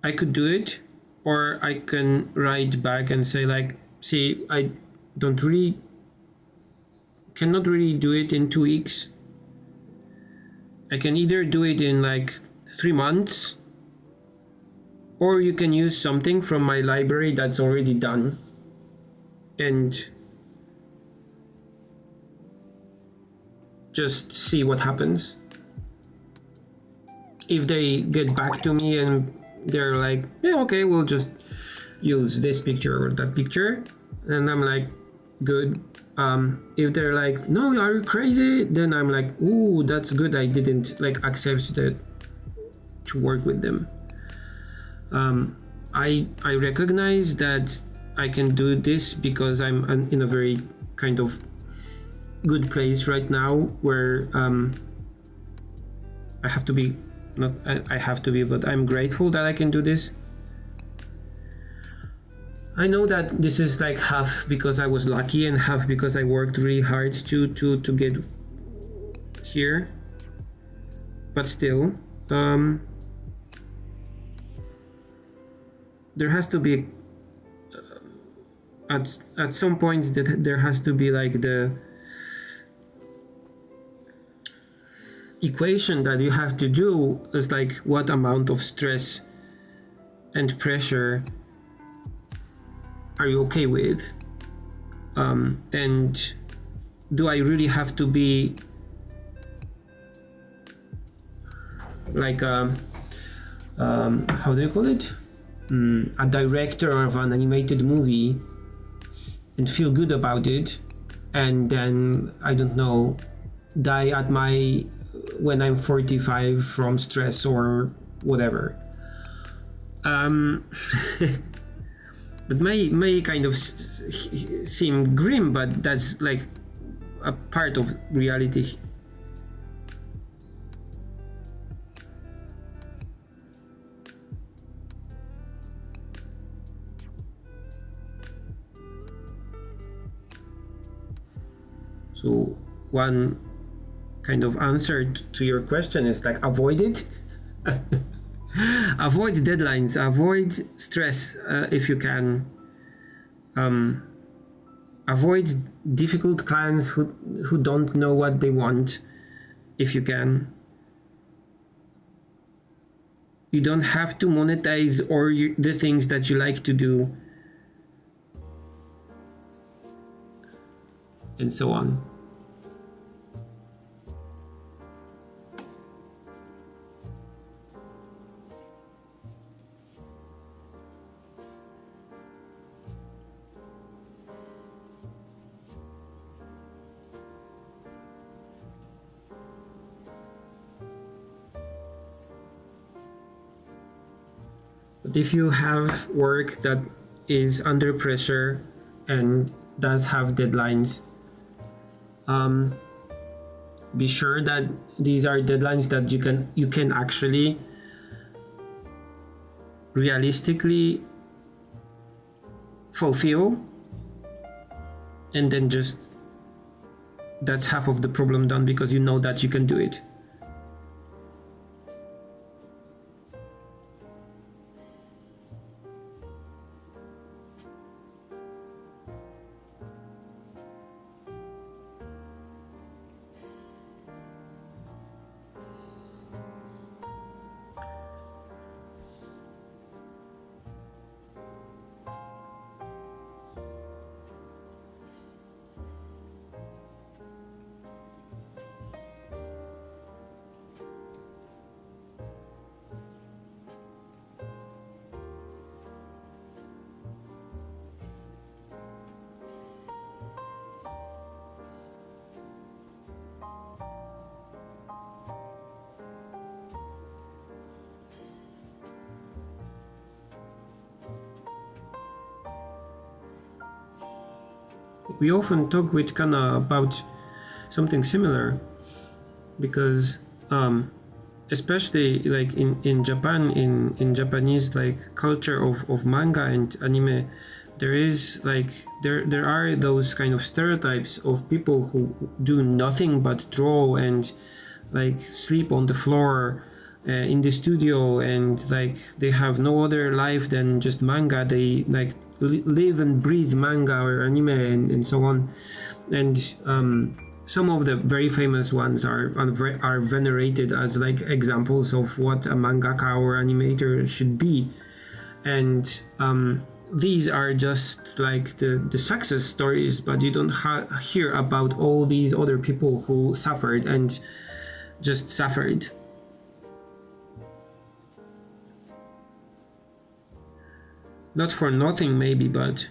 I could do it, or I can write back and say like, see, I cannot really do it in 2 weeks. I can either do it in like 3 months, or you can use something from my library that's already done and just see what happens. If they get back to me and they're like, yeah, okay, we'll just use this picture or that picture, and I'm like, good. If they're like, no, are you crazy? Then I'm like, ooh, that's good. I didn't like accept that to work with them. I recognize that I can do this because I'm in a very kind of good place right now where I have to be, not I have to be, but I'm grateful that I can do this. I know that this is like half because I was lucky and half because I worked really hard to get here, but still, there has to be at some point that there has to be like the equation that you have to do is like what amount of stress and pressure are you okay with, and do I really have to be like how do you call it, a director of an animated movie and feel good about it, and then I don't know, die at when I'm 45 from stress or whatever. That may kind of seem grim, but that's like a part of reality. So one kind of answer to your question is like avoid it. Avoid deadlines, avoid stress if you can. Avoid difficult clients who don't know what they want if you can. You don't have to monetize the things that you like to do, and so on. But if you have work that is under pressure and does have deadlines, be sure that these are deadlines that you can actually realistically fulfill, and then just that's half of the problem done because you know that you can do it. We often talk with Kana about something similar because especially like in Japan, in Japanese like culture of manga and anime, there is like there are those kind of stereotypes of people who do nothing but draw and like sleep on the floor in the studio, and like they have no other life than just manga. They like live and breathe manga or anime and so on, and some of the very famous ones are venerated as like examples of what a mangaka or animator should be, and these are just like the success stories, but you don't hear about all these other people who suffered and just suffered. Not for nothing maybe, but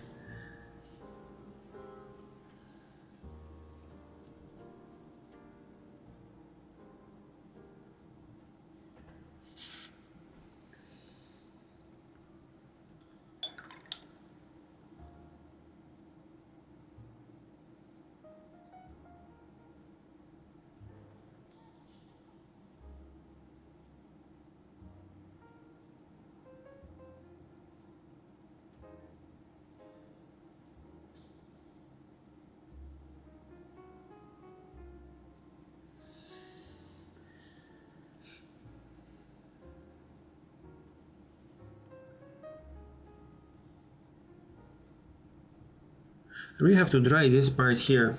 We have to dry this part here.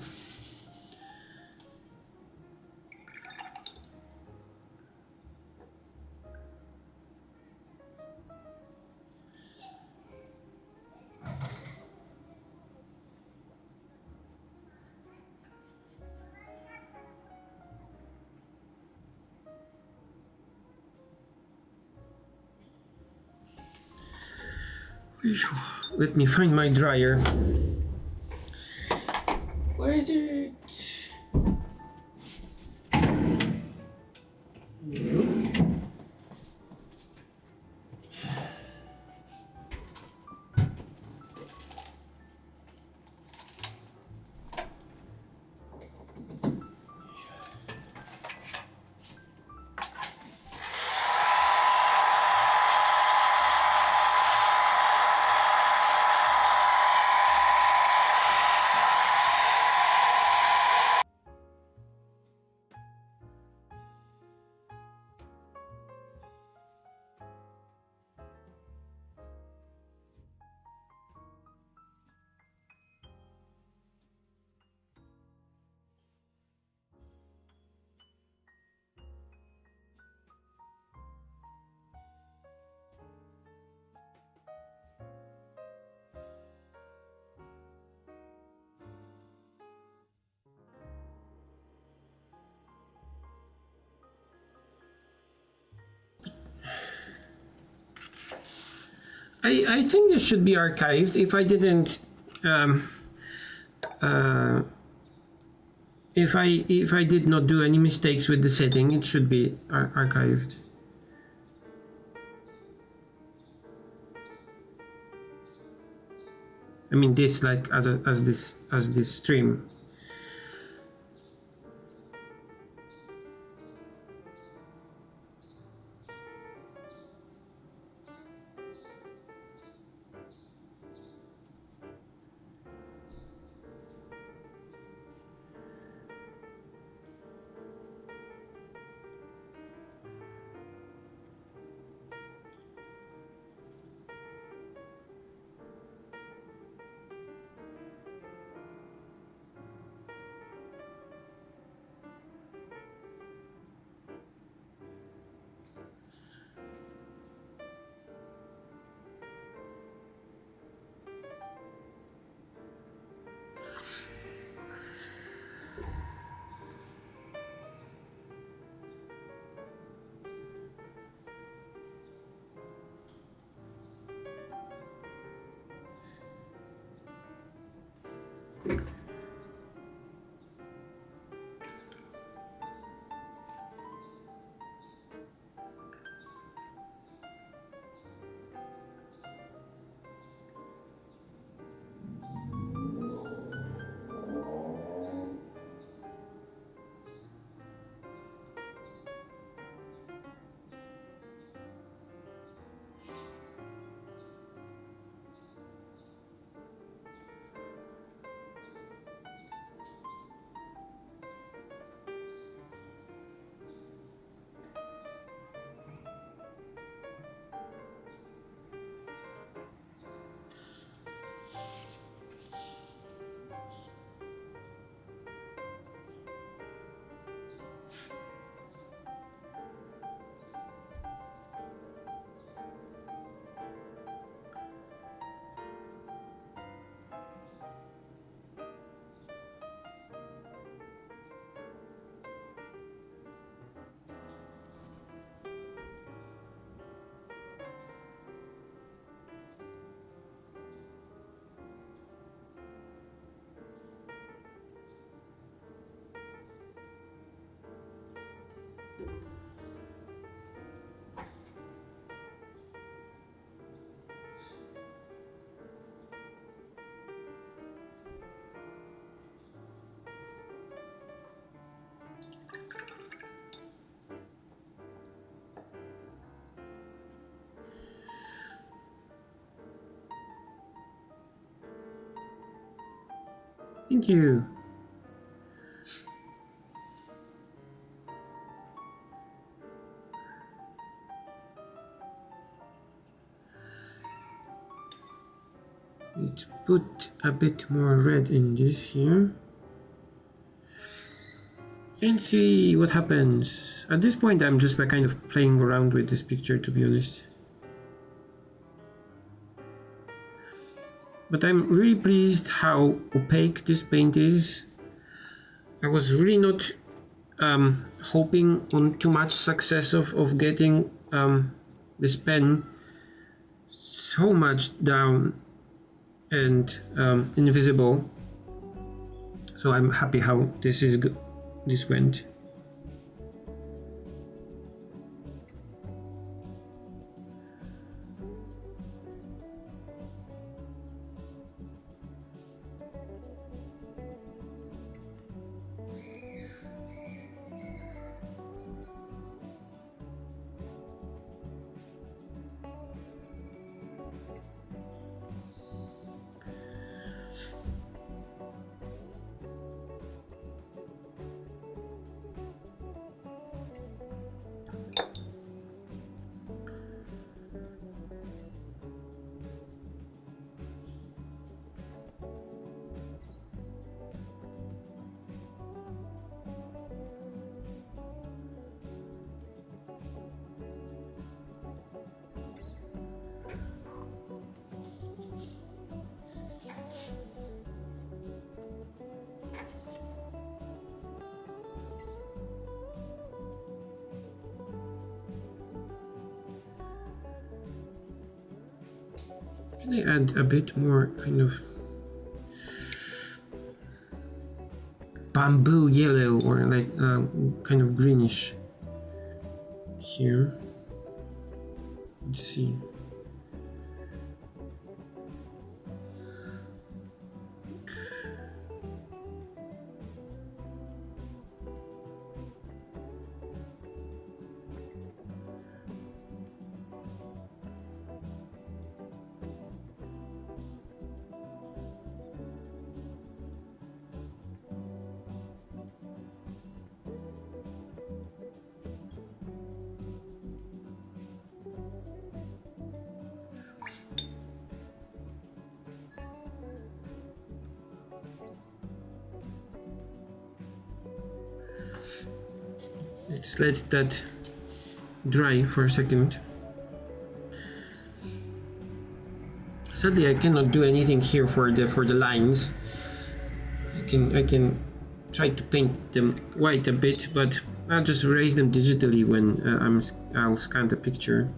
Let me find my dryer. Where is it? I think this should be archived. If I didn't, if I did not do any mistakes with the setting, it should be archived. I mean this, like as this stream. Thank you. Let's put a bit more red in this here and see what happens. At this point I'm just like kind of playing around with this picture, to be honest. But I'm really pleased how opaque this paint is. I was really not hoping on too much success of getting this pen so much down and invisible. So I'm happy how this went. Can I add a bit more kind of bamboo yellow or like kind of greenish here? Let's see. Let's let that dry for a second. Sadly, I cannot do anything here for the lines. I can try to paint them white a bit, but I'll just erase them digitally when I'll scan the picture.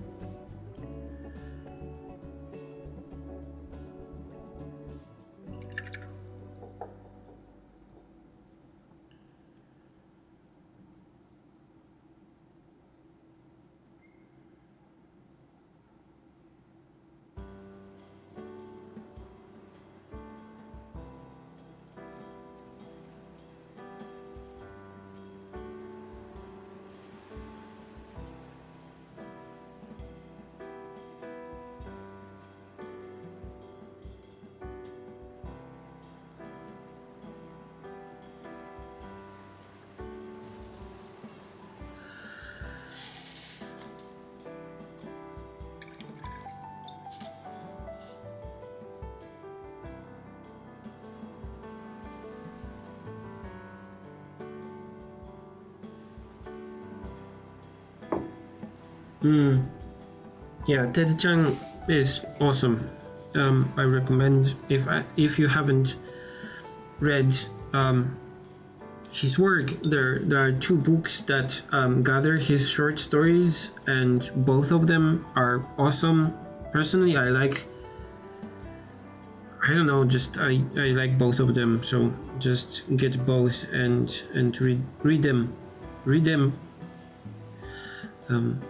Yeah, Ted Chiang is awesome. I recommend if you haven't read his work, there are two books that gather his short stories, and both of them are awesome. Personally, I don't know, just I like both of them, so just get both and read them.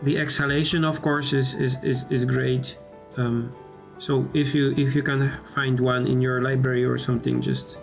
The exhalation, of course, is great. So if you can find one in your library or something, just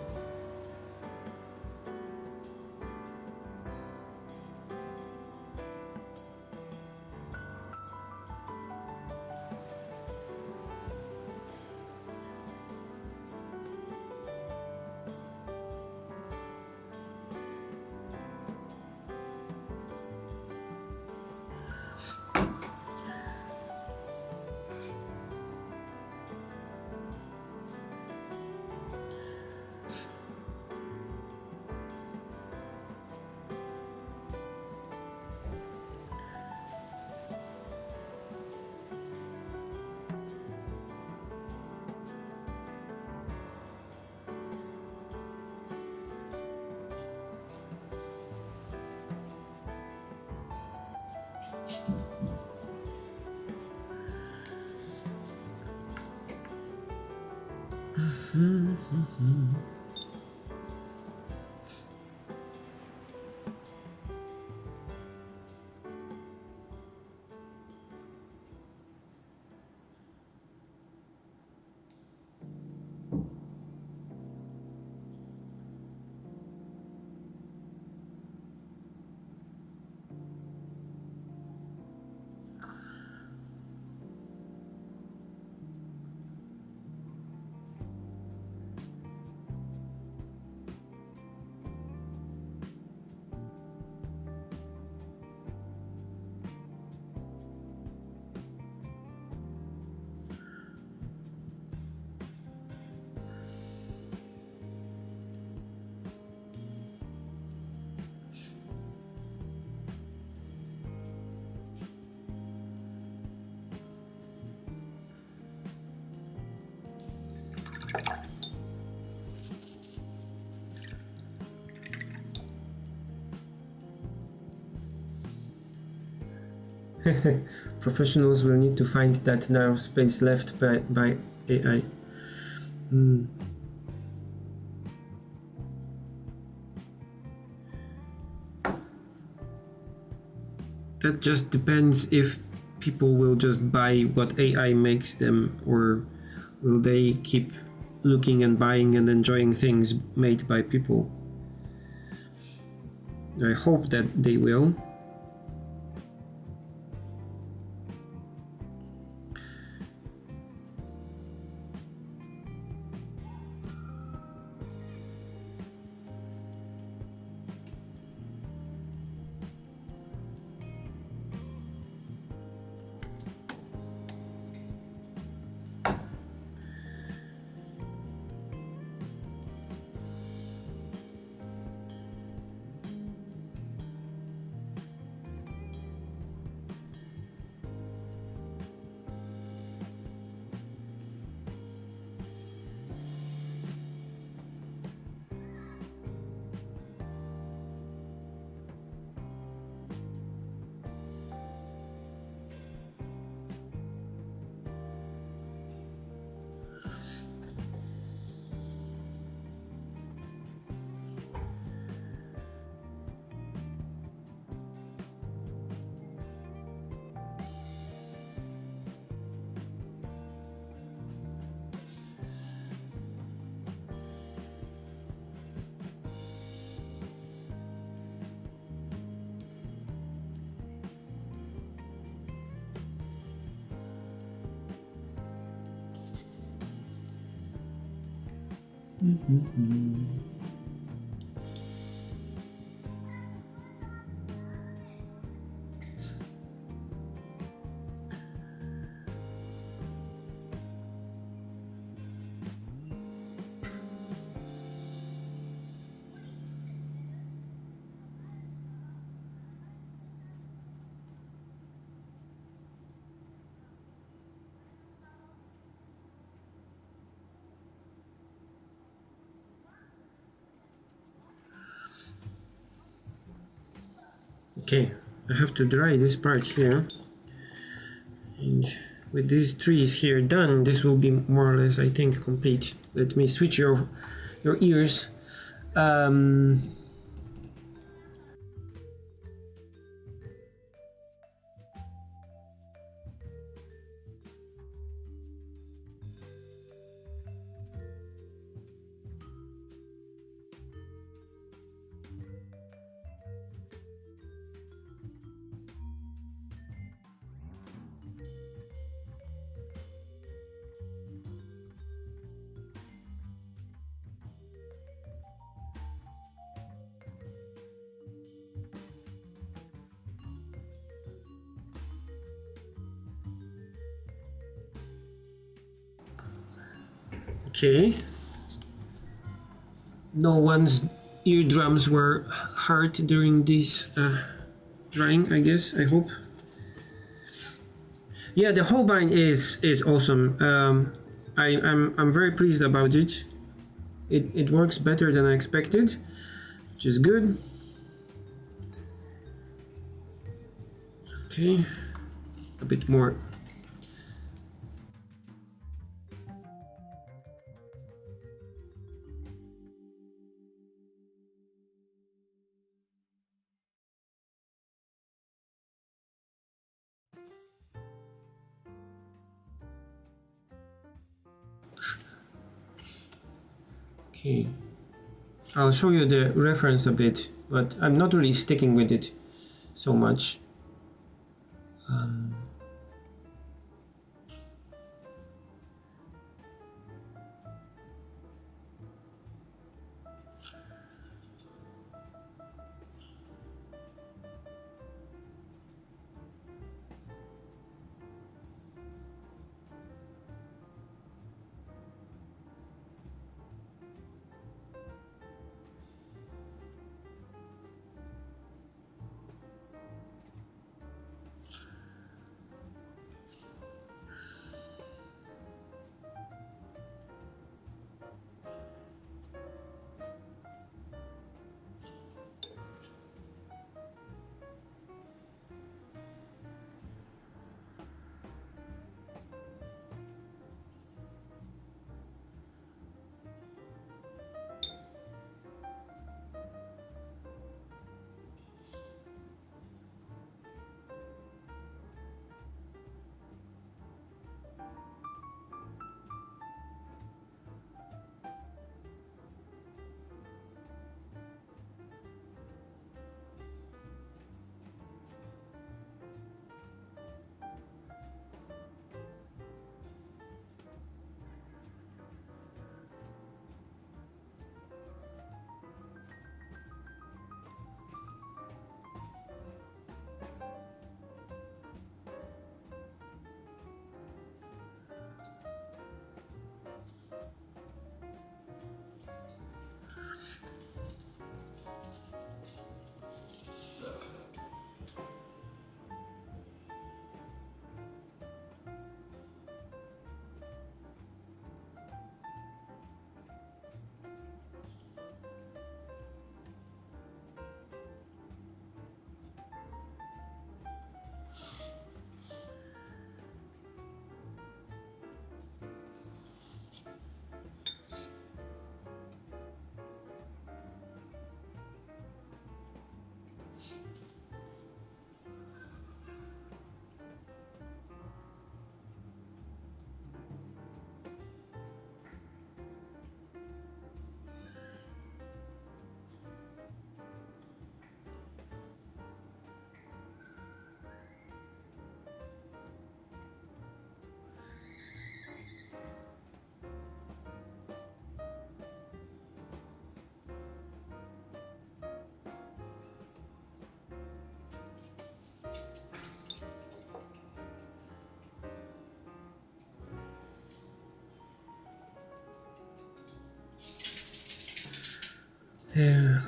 Professionals will need to find that narrow space left by AI. That just depends if people will just buy what AI makes them, or will they keep looking and buying and enjoying things made by people. I hope that they will. Okay, I have to dry this part here, and with these trees here done, this will be more or less, I think, complete. Let me switch your ears. Okay. No one's eardrums were hurt during this drying, I guess. I hope. Yeah, the Holbein is awesome. I'm very pleased about it. It works better than I expected, which is good. Okay, a bit more. Okay. I'll show you the reference a bit, but I'm not really sticking with it so much.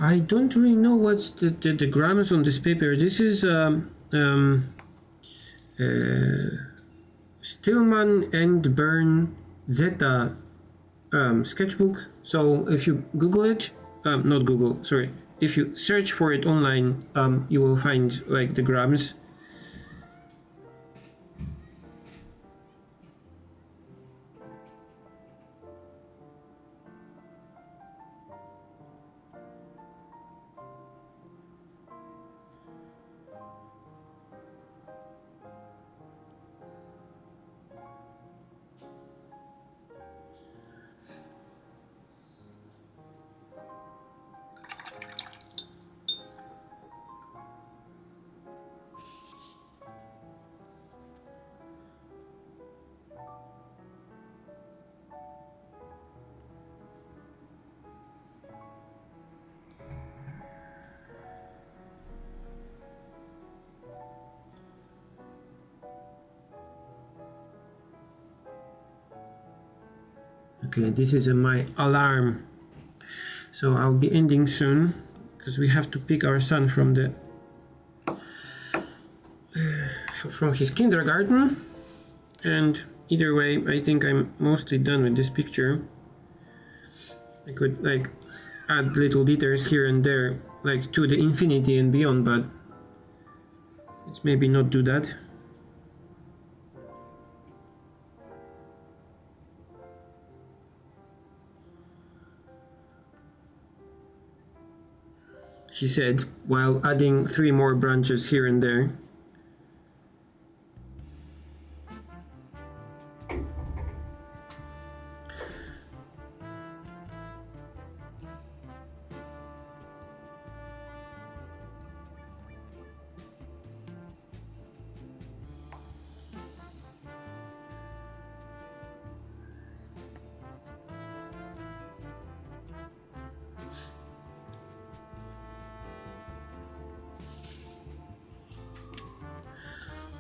I don't really know what's the grams on this paper. This is Stillman and Byrne Zeta sketchbook. So if you Google it, not Google, sorry. If you search for it online, you will find like the grams. Okay, this is my alarm. So I'll be ending soon because we have to pick our son from the from his kindergarten. And either way, I think I'm mostly done with this picture. I could like add little details here and there, like to the infinity and beyond, but let's maybe not do that. He said, while adding 3 more branches here and there.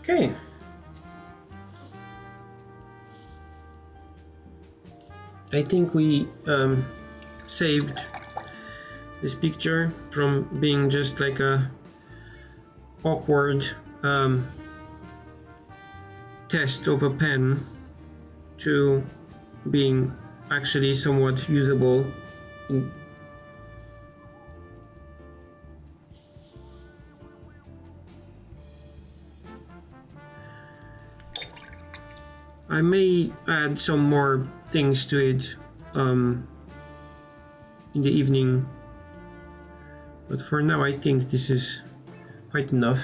Okay. I think we saved this picture from being just like a awkward test of a pen to being actually somewhat usable. I may add some more things to it in the evening, but for now I think this is quite enough.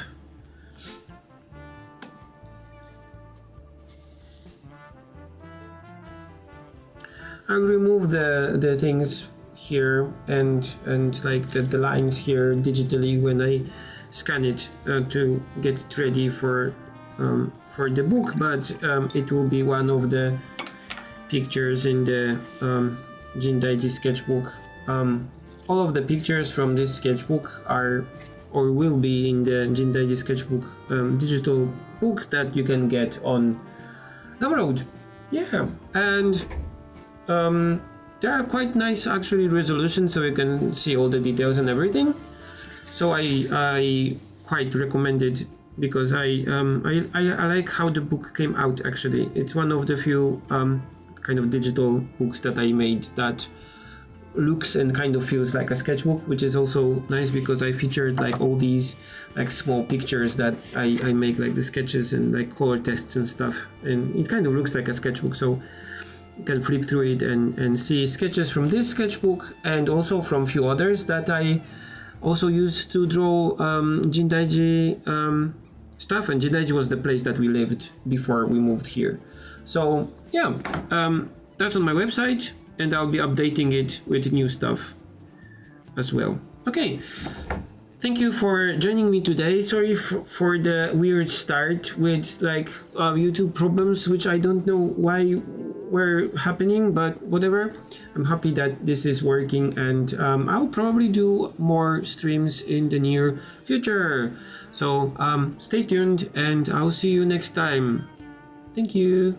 I'll remove the things here and like the lines here digitally when I scan it to get it ready for the book, but it will be one of the pictures in the Jindaiji sketchbook. All of the pictures from this sketchbook are or will be in the Jindaiji sketchbook digital book that you can get on Gumroad. Yeah, and there are quite nice actually resolutions, so you can see all the details and everything. So I quite recommend it because I like how the book came out. Actually, it's one of the few kind of digital books that I made that looks and kind of feels like a sketchbook, which is also nice because I featured like all these like small pictures that I make, like the sketches and like color tests and stuff, and it kind of looks like a sketchbook. So you can flip through it and see sketches from this sketchbook and also from a few others that I also used to draw Jindaiji stuff, and Jindaiji was the place that we lived before we moved here. So yeah, that's on my website, and I'll be updating it with new stuff as well. Okay, thank you for joining me today. Sorry for the weird start with like YouTube problems, which I don't know why were happening, but whatever. I'm happy that this is working, and I'll probably do more streams in the near future. So stay tuned, and I'll see you next time. Thank you.